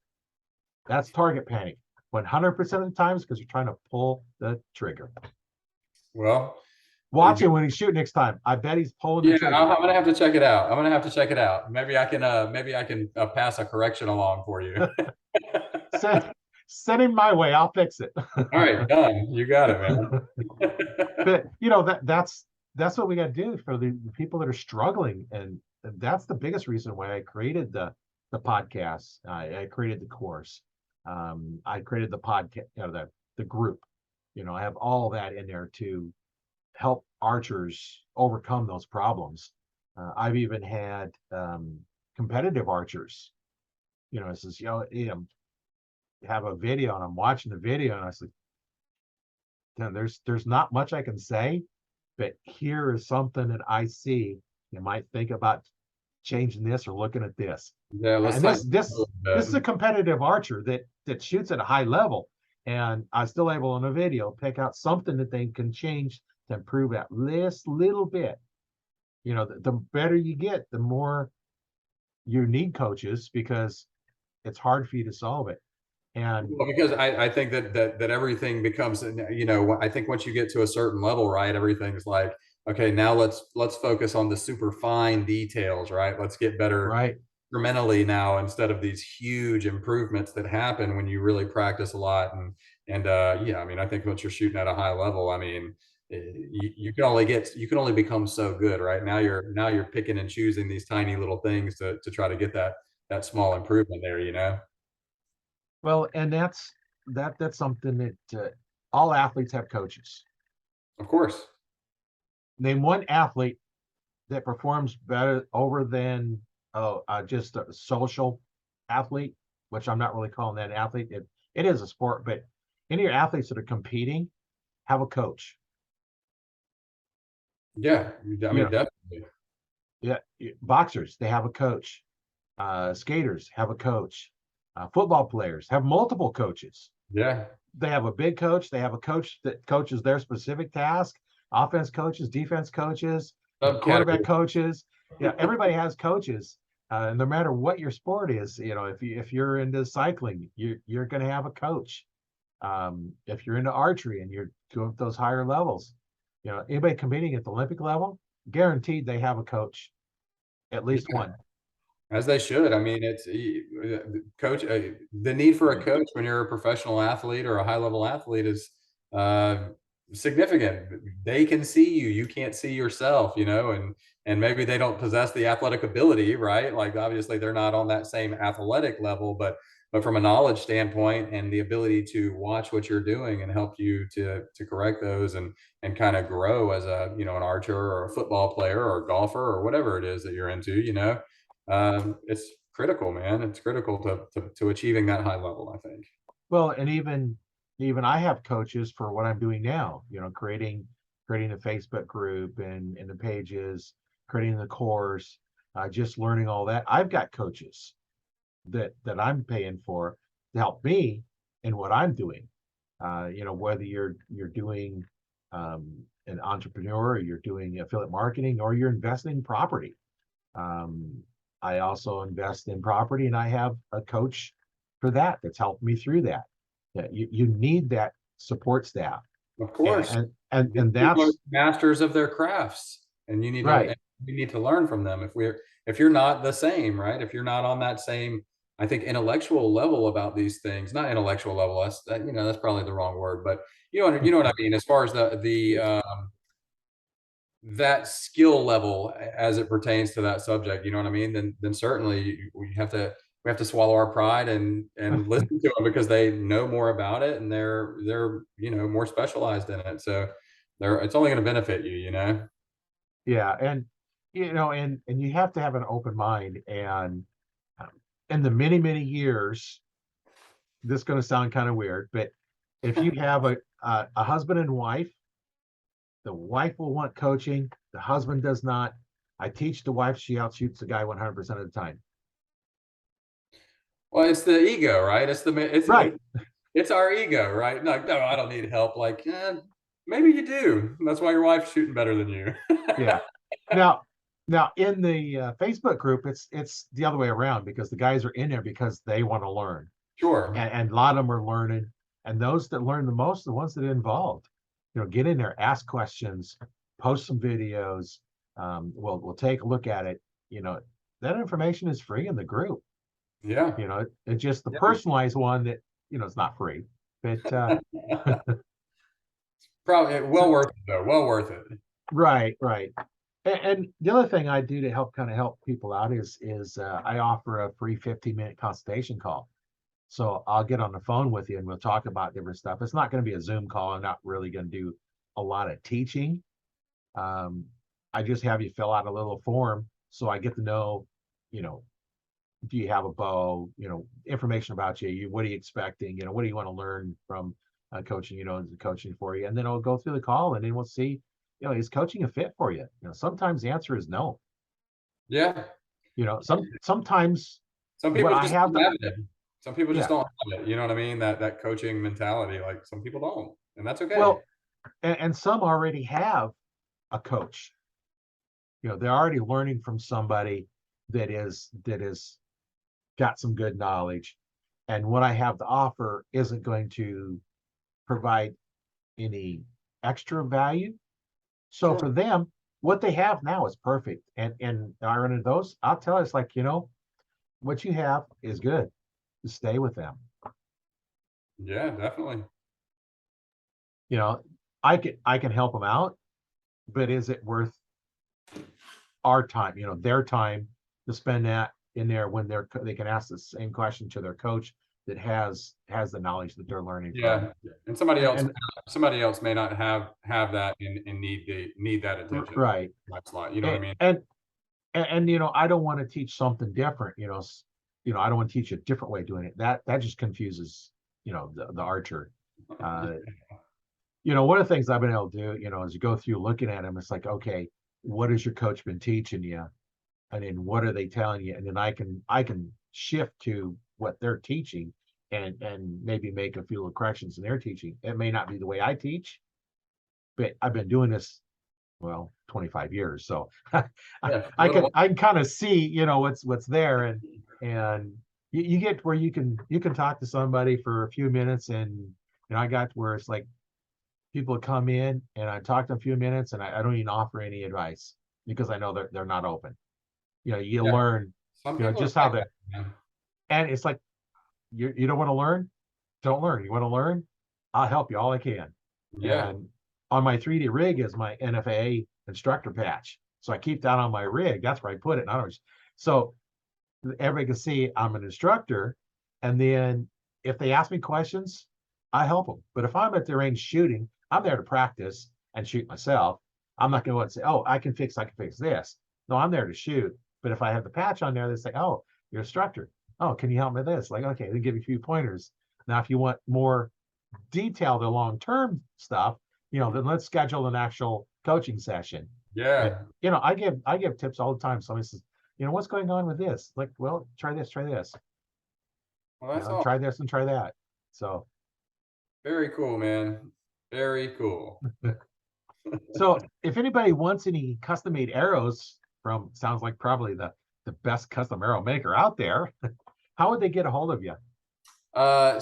That's target panic. 100% of the times because you're trying to pull the trigger. Well, watch him when he's shooting next time. I bet he's pulling the trigger. I'm gonna have to check it out. I'm gonna have to check it out. Maybe I can pass a correction along for you. Send him my way. I'll fix it. All right, done. You got it, man. But that's what we got to do for the people that are struggling, and that's the biggest reason why I created the podcast. I created the course. I created the podcast, the group. I have all that in there to help archers overcome those problems. I've even had competitive archers. It says, have a video, and I'm watching the video, and I said, there's not much I can say, but here is something that I see. You might think about changing this or looking at this. Yeah, and this is a competitive archer that shoots at a high level, and I'm still able in a video pick out something that they can change to improve at this little bit. The better you get, the more you need coaches, because it's hard for you to solve it. And because I think that everything becomes, I think once you get to a certain level, right, everything's like, okay, now let's focus on the super fine details, right? Let's get better right incrementally now, instead of these huge improvements that happen when you really practice a lot. And I think once you're shooting at a high level, you can only become so good, right? Now you're picking and choosing these tiny little things to try to get that small improvement there. Well, and that's something that all athletes have coaches. Of course. Name one athlete that performs better over than just a social athlete, which I'm not really calling that an athlete. It is a sport, but any of your athletes that are competing have a coach. Yeah, definitely. Yeah, boxers, they have a coach. Skaters have a coach. Football players have multiple coaches. Yeah. They have a big coach. They have a coach that coaches their specific task. Offense coaches, defense coaches, quarterback coaches. Everybody has coaches. No matter what your sport is, if you're into cycling, you're going to have a coach. If you're into archery and you're going those higher levels, anybody competing at the Olympic level, guaranteed they have a coach, at least one. As they should. It's coach. The need for a coach when you're a professional athlete or a high level athlete is significant. They can see you. You can't see yourself. And maybe they don't possess the athletic ability, right? Like obviously they're not on that same athletic level, but from a knowledge standpoint and the ability to watch what you're doing and help you to correct those and kind of grow as an archer or a football player or a golfer or whatever it is that you're into. It's critical, man. It's critical to achieving that high level, I think. Well, and even I have coaches for what I'm doing now, creating a Facebook group and the pages, creating the course, just learning all that. I've got coaches that I'm paying for to help me in what I'm doing. Whether you're doing an entrepreneur, or you're doing affiliate marketing, or you're investing in property. I also invest in property, and I have a coach for that's helped me through that. You need that support staff. Of course. And that's masters of their crafts, and you need to learn from them. If you're not the same, right? If you're not on that same, I think, intellectual level about these things, not intellectual level, that's probably the wrong word, but you know what I mean, as far as that skill level as it pertains to that subject, you know what I mean? Then certainly we have to swallow our pride and listen to them, because they know more about it and they're more specialized in it. So it's only going to benefit you. Yeah, and and you have to have an open mind. And in the many years, this is going to sound kind of weird, but if you have a husband and wife, the wife will want coaching, The husband does not. I teach the wife, she outshoots the guy 100% of the time. Well, it's the ego, right? Right. It's our ego, right? No, no, I don't need help. Like, maybe you do. That's why your wife's shooting better than you. Yeah. Now, now in the Facebook group, it's the other way around because the guys are in there because they want to learn, Sure. and a lot of them are learning, and those that learn the most are the ones that are involved. Get in there, ask questions, post some videos. We'll take a look at it. That information is free in the group. Yeah. It's just the Yeah. personalized one that it's not free, but Probably well worth it though. Well worth it. right, right. And the other thing I do to help people out is I offer a free 15-minute consultation call. So I'll get on the phone with you and we'll talk about different stuff. It's not going to be a Zoom call. I'm not really going to do a lot of teaching. Um, I just have you fill out a little form so I get to know, you know, do you have a bow? Information about you. What are you expecting? What do you want to learn from coaching? Is the coaching for you? And then I'll go through the call and then we'll see, is coaching a fit for you? Sometimes the answer is no. Yeah. Sometimes Some what people I just have, don't have it. Some people just yeah. don't have it. You know what I mean? That coaching mentality. Like some people don't, and that's okay. Well, and some already have a coach. They're already learning from somebody that is got some good knowledge, and what I have to offer isn't going to provide any extra value. So for Sure. them, what they have now is perfect. And I run into those, I'll tell it's like, what you have is good. Stay with them. Yeah, definitely. You know, I can help them out, but is it worth our time, their time to spend that in there when they can ask the same question to their coach that has the knowledge that they're learning from. Yeah, and somebody else And somebody else may not have that and need that attention. right. That's like, you know what And I mean? I don't want to teach something different. I don't want to teach a different way of doing it. That just confuses the archer. Uh, one of the things I've been able to do, as you go through looking at them, it's like, okay, what has your coach been teaching you? And then what are they telling you? And then I can shift to what they're teaching and maybe make a few little corrections in their teaching. It may not be the way I teach, but I've been doing this 25 years. So I, Yeah, a I little can while. I can kind of see, what's there, and you get where you can talk to somebody for a few minutes, and I got to where it's like people come in and I talk to them a few minutes and I don't even offer any advice because I know they're not open. You Yeah, learn, some people are just how like that, the man. and it's like you don't want to learn, don't learn. You want to learn, I'll help you all I can. Yeah, And on my 3D rig is my NFA instructor patch. So I keep that on my rig. That's where I put it. So everybody can see I'm an instructor. And then if they ask me questions, I help them. But if I'm at the range shooting, I'm there to practice and shoot myself. I'm not going to say, oh, I can fix this. No, I'm there to shoot. But if I have the patch on there, they say, oh, you're an instructor. Oh, can you help me with this? Like, okay, they give you a few pointers. Now, if you want more detailed or long-term stuff, then let's schedule an actual coaching session. But yeah. I give tips all the time. Somebody says, what's going on with this? Like, well, try this, Well, that's all try this and try that. So, very cool, man. Very cool. so if anybody wants any custom-made arrows from, sounds like probably the best custom arrow maker out there, how would they get a hold of you? I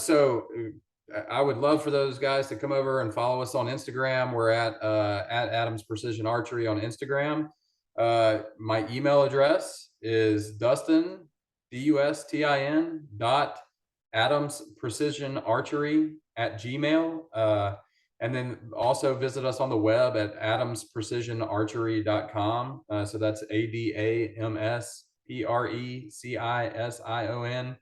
would love for those guys to come over and follow us on Instagram. We're at Adams Precision Archery on Instagram. My email address is Dustin DUSTIN dot Adams Precision Archery at Gmail. And then also visit us on the web at adamsprecisionarchery.com. So that's ADAMSPRECISION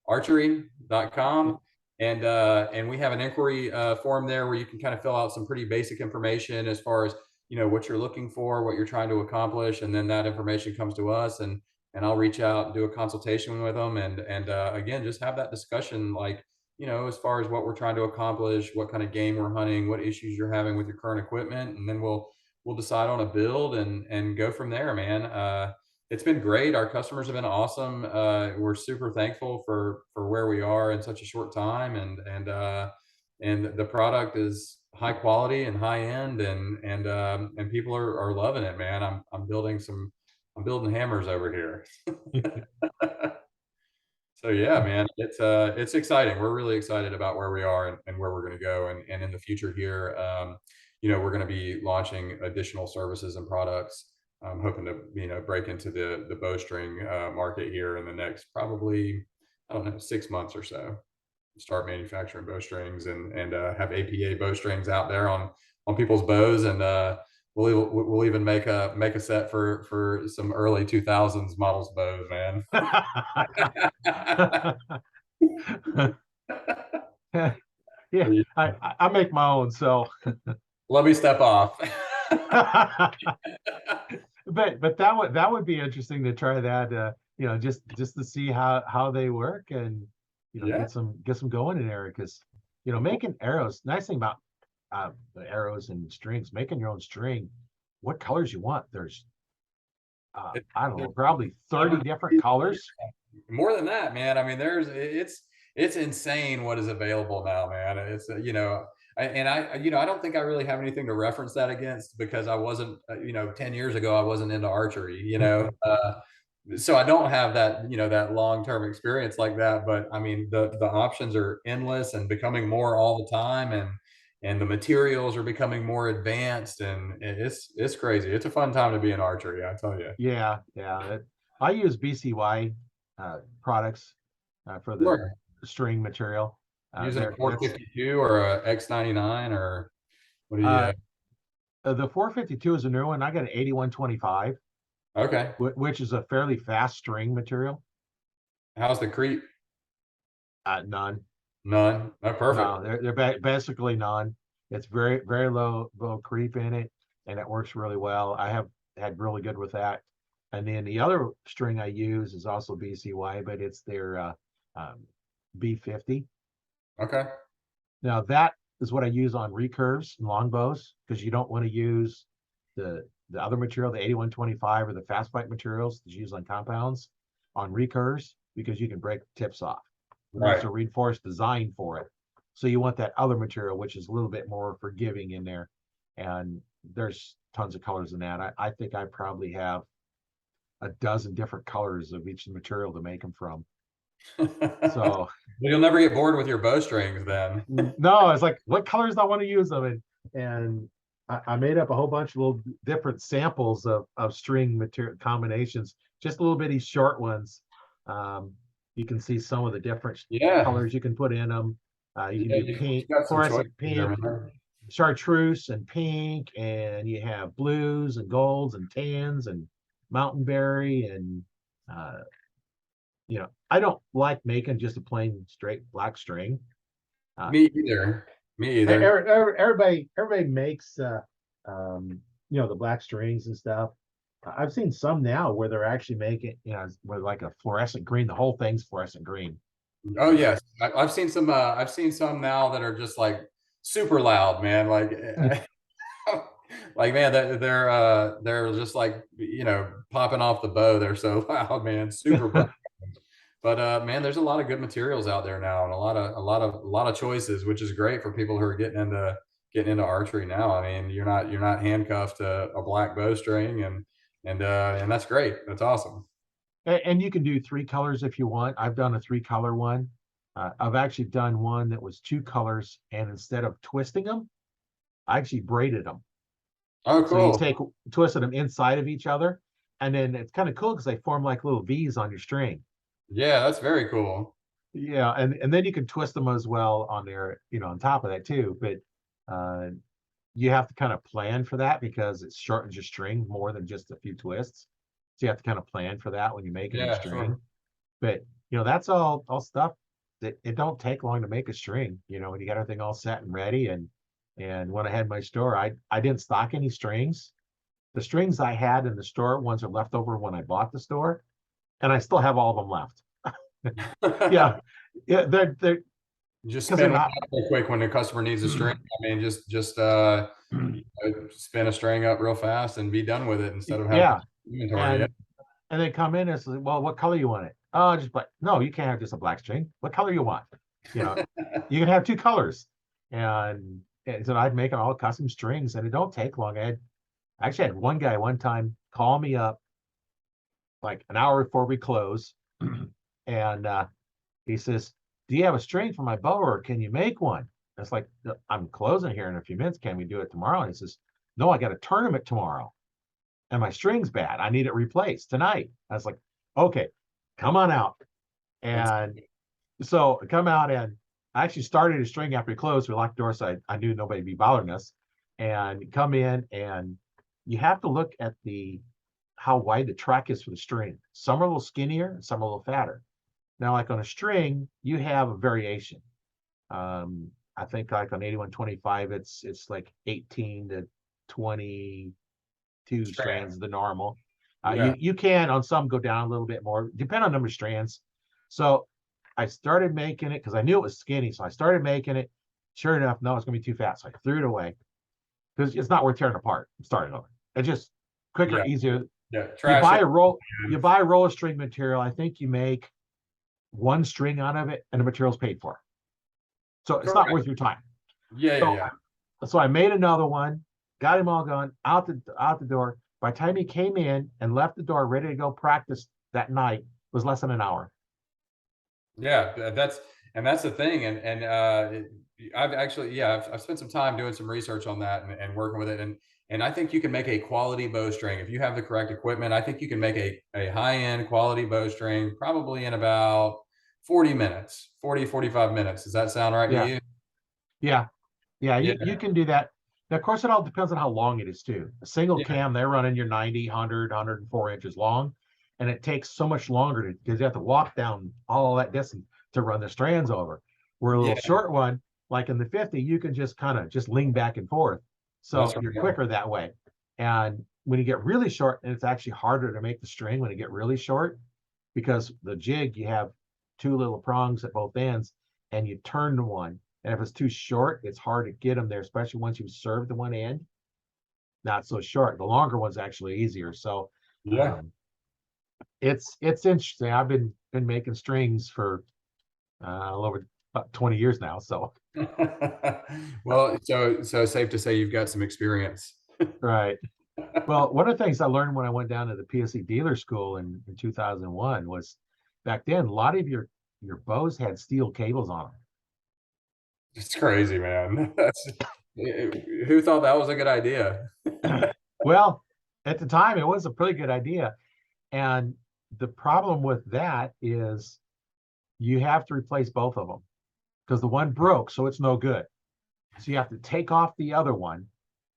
archery.com. And we have an inquiry form there where you can kind of fill out some pretty basic information as far as what you're looking for, what you're trying to accomplish, and then that information comes to us, and I'll reach out and do a consultation with them, and again, just have that discussion, like as far as what we're trying to accomplish, what kind of game we're hunting, what issues you're having with your current equipment, and then we'll decide on a build and go from there, man. It's been great. Our customers have been awesome. We're super thankful for where we are in such a short time, and the product is high quality and high end, and people are loving it, man. I'm building hammers over here. So yeah, man, it's exciting. We're really excited about where we are and where we're going to go, and in the future here, we're going to be launching additional services and products. I'm hoping to break into the bowstring market here in the next probably, I don't know, 6 months or so. Start manufacturing bowstrings and have APA bowstrings out there on people's bows, and we'll even make a set for some early 2000s models bows, man. Yeah, I make my own, so. Let me step off. But that would be interesting to try that, just to see how they work, and Yeah. get some going in there, because making arrows, nice thing about the arrows and strings, making your own string, what colors you want, there's I don't know, probably 30 different colors. More than that, man. I mean, it's insane what is available now, man. It's I don't think I really have anything to reference that against, because I wasn't 10 years ago I wasn't into archery, so I don't have that that long-term experience like that. But I mean, the options are endless and becoming more all the time, and the materials are becoming more advanced, and it's crazy. It's a fun time to be in archery, I tell you. Yeah, yeah. I use BCY products for the Sure. string material. Using a There, that's 452 or a X99, or what do you? uh, the 452 is a new one. I got an 8125, Okay. which is a fairly fast string material. How's the creep? None. None. Oh, perfect. No, they're basically none. It's very very low creep in it, and it works really well. I have had really good with that. And then the other string I use is also BCY, but it's their B50. Okay. Now that is what I use on recurves and longbows, because you don't want to use the other material, the 8125 or the fast bite materials that's used on compounds on recurves, because you can break tips off. And there's Right. a reinforced design for it. So you want that other material, which is a little bit more forgiving in there. And there's tons of colors in that. I think I probably have a dozen different colors of each material to make them from. So You'll never get bored with your bowstrings then. no, it's like, what colors do I want to use them in? And I made up a whole bunch of little different samples of string material combinations, just little bitty short ones. You can see some of the different Yeah. colors you can put in them. You can Yeah, do you pink, got some choices fluorescent there, pink, man. chartreuse and pink, and you have blues and golds and tans and mountain berry, and uh, I don't like making just a plain straight black string. Uh, Me either. Me either. everybody makes um, the black strings and stuff. I've seen some now where they're actually making, with like a fluorescent green. The whole thing's fluorescent green. Oh So yes, I've seen some. I've seen some now that are just like super loud, man. Like, like man, they're just like popping off the bow. They're so loud, man. Super bright. But man, there's a lot of good materials out there now, and a lot of choices, which is great for people who are getting into archery now. I mean, you're not handcuffed to a black bowstring, and that's great. That's awesome. and you can do three colors if you want. I've done a three-color one. I've actually done one that was two colors, and instead of twisting them, I actually braided them. Oh, So you cool. take twisted them inside of each other, and then it's kind of cool because they form like little V's on your string. Yeah, that's very cool. Yeah, and then you can twist them as well on there, on top of that too. But uh, you have to kind of plan for that, because it shortens your string more than just a few twists. So you have to kind of plan for that when you're making your Yeah, string. sure. But that's all stuff that it don't take long to make a string. When you got everything all set and ready, and when I had my store, I didn't stock any strings. The strings I had in the store, ones are left over when I bought the store, and I still have all of them left. Yeah, yeah, they're Just because they're spin one not. up real quick when the customer needs a string. I mean, spin a string up real fast and be done with it instead of having Yeah, inventory. Yeah. and they come in and say, well, what color you want it? Oh, just black. No, you can't have just a black string. What color you want? You know, you can have two colors. And so I'd make all custom strings, and it don't take long. I actually had one guy one time call me up like an hour before we close, and he says, "Do you have a string for my bow, or can you make one?" It's like, I'm closing here in a few minutes. Can we do it tomorrow? And he says, "No, I got a tournament tomorrow, and my string's bad. I need it replaced tonight." I was like, "Okay, come on out." That's And so I come out, and I actually started a string after we closed. We locked the door, so I knew nobody'd be bothering us. And come in, and you have to look at the how wide the track is for the string. Some are a little skinnier, some are a little fatter. Now, like on a string, you have a variation. I think like on 8125, it's like 18 to 22 strand. strands, the normal. Yeah. You can on some go down a little bit more, depend on number of strands. So I started making it because I knew it was skinny. So I started making it. Sure enough, no, it's gonna be too fat. So I threw it away because it's not worth tearing apart. Starting over. It's just quicker, Yeah. easier. Yeah. You Trash buy it. a roll, you buy a roll of string material. I think you make one string out of it, and the material's paid for. So it's not Correct. worth your time. Yeah. Yeah. So Yeah. so I made another one, got him all gone out the door. By the time he came in and left the door ready to go practice that night, it was less than an hour. Yeah, that's the thing, I've actually, yeah, I've spent some time doing some research on that and working with it, and I think you can make a quality bowstring if you have the correct equipment. I think you can make a high end quality bowstring probably in about 40 minutes, 45 minutes. Does that sound right to Yeah, you? yeah, yeah. Yeah, You can do that. Now, of course, it all depends on how long it is too. A single yeah, cam, they're running your 90, 100, 104 inches long, and it takes so much longer to because you have to walk down all that distance to run the strands over. Where a little yeah. short one, like in the 50, you can just kind of just lean back and forth. That's So right. you're Yeah, quicker that way. And when you get really short, and it's actually harder to make the string when you get really short, because the jig, you have two little prongs at both ends, and you turn the one. And if it's too short, it's hard to get them there, especially once you've served the one end. Not so short. The longer one's actually easier. So yeah. um, it's interesting. I've been making strings for a little over about 20 years now. So Well, so safe to say you've got some experience. right. Well, one of the things I learned when I went down to the PSE dealer school in 2001 was back then a lot of your bows had steel cables on It's crazy, man. Who thought that was a good idea? them. Well, at the time, it was a pretty good idea. And the problem with that is you have to replace both of them because the one broke, so it's no good. So you have to take off the other one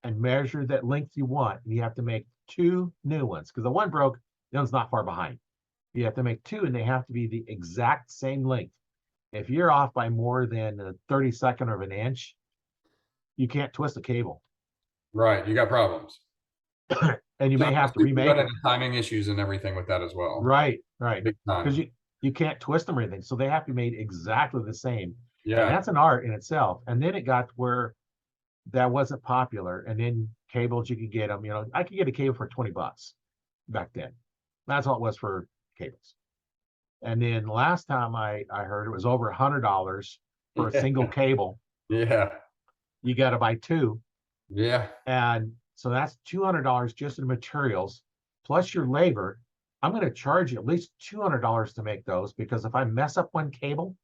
and measure that length you want. And you have to make two new ones because the one broke, the one's not far behind. You have to make two, and they have to be the exact same length. If you're off by more than a 32nd of an inch, you can't twist the cable, Right, you got problems. and you So may have to you run remake into them. timing issues and everything with that as well. Right, right. Big Because time. you can't twist them or anything. So they have to be made exactly the same. And Yeah. that's an art in itself. And then it got to where that wasn't popular. And then cables, you could get them, I could get a cable for $20 back then. That's all it was for cables. And then last time I heard it was over $100 for a Yeah. single cable. Yeah. You got to buy two. Yeah. And so that's $200 just in materials plus your labor. I'm going to charge you at least $200 to make those because if I mess up one cable,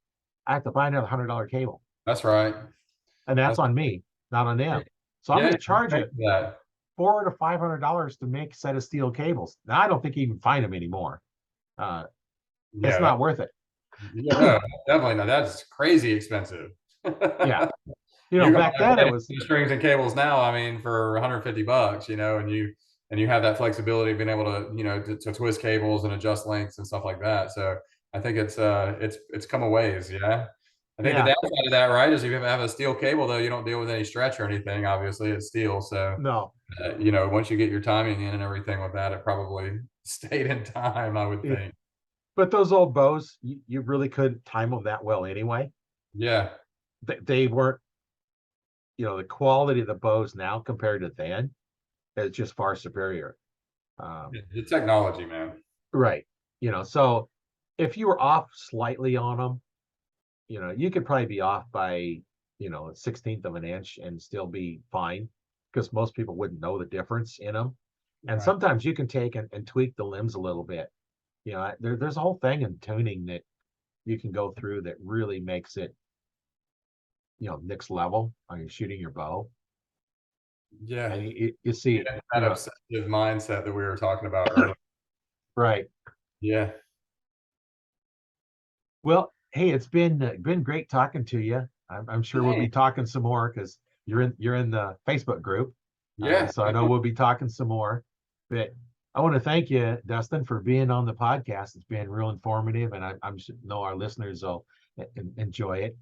I have to buy another $100 cable. That's right. And that's That's on me, not on them. So I'm yeah, going to charge thank you you for that. $400 to $500 to make a set of steel cables. Now I don't think you can find them anymore. Uh, it's Yeah, not worth it. yeah, no, definitely not. That's crazy expensive. Yeah. You can Back buy then it brand was new strings and cables now, I mean, for 150 bucks, and you have that flexibility of being able to, to twist cables and adjust lengths and stuff like that. So I think it's come a ways, yeah. I think the yeah, downside of that, right, is if you have a steel cable though, you don't deal with any stretch or anything. Obviously, it's steel. So no. once you get your timing in and everything with that, it probably stayed in time, I would It, think. but those old bows, you really couldn't time them that well anyway. Yeah. they weren't, the quality of the bows now compared to then is just far superior. Um, The technology, man. right. So if you were off slightly on them, you could probably be off by, a 16th of an inch and still be fine because most people wouldn't know the difference in them. And Right. sometimes you can take and tweak the limbs a little bit. There's a whole thing in tuning that you can go through that really makes it, next level on your shooting your bow. Yeah. And you see, Yeah, that obsessive mindset that we were talking about earlier. right. Yeah. Well, hey, it's been great talking to you. I'm sure we'll Same. be talking some more because you're in the Facebook group, Yeah, so I know definitely. we'll be talking some more. But I want to thank you, Dustin, for being on the podcast. It's been real informative, and I'm know our listeners will enjoy it.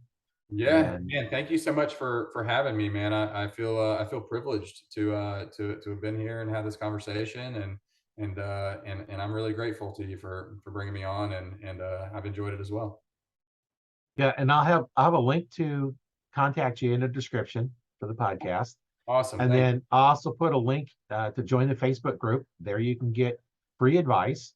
Yeah, And man, thank you so much for having me, man. I feel privileged to have been here and have this conversation, and I'm really grateful to you for bringing me on, and I've enjoyed it as well. yeah, and I'll have a link to contact you in the description for the podcast. Awesome, And thank you. then I also put a link to join the Facebook group. There you can get free advice.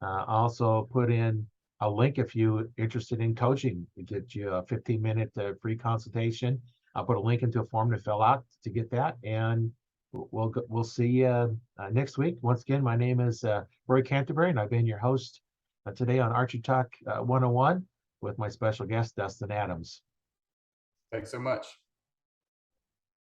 I also put in a link if you're interested in coaching to get you a 15-minute free consultation. I'll put a link into a form to fill out to get that. And we'll see you next week. Once again, my name is Roy Canterbury, and I've been your host today on Archery Talk 101 with my special guest, Dustin Adams. Thanks so much.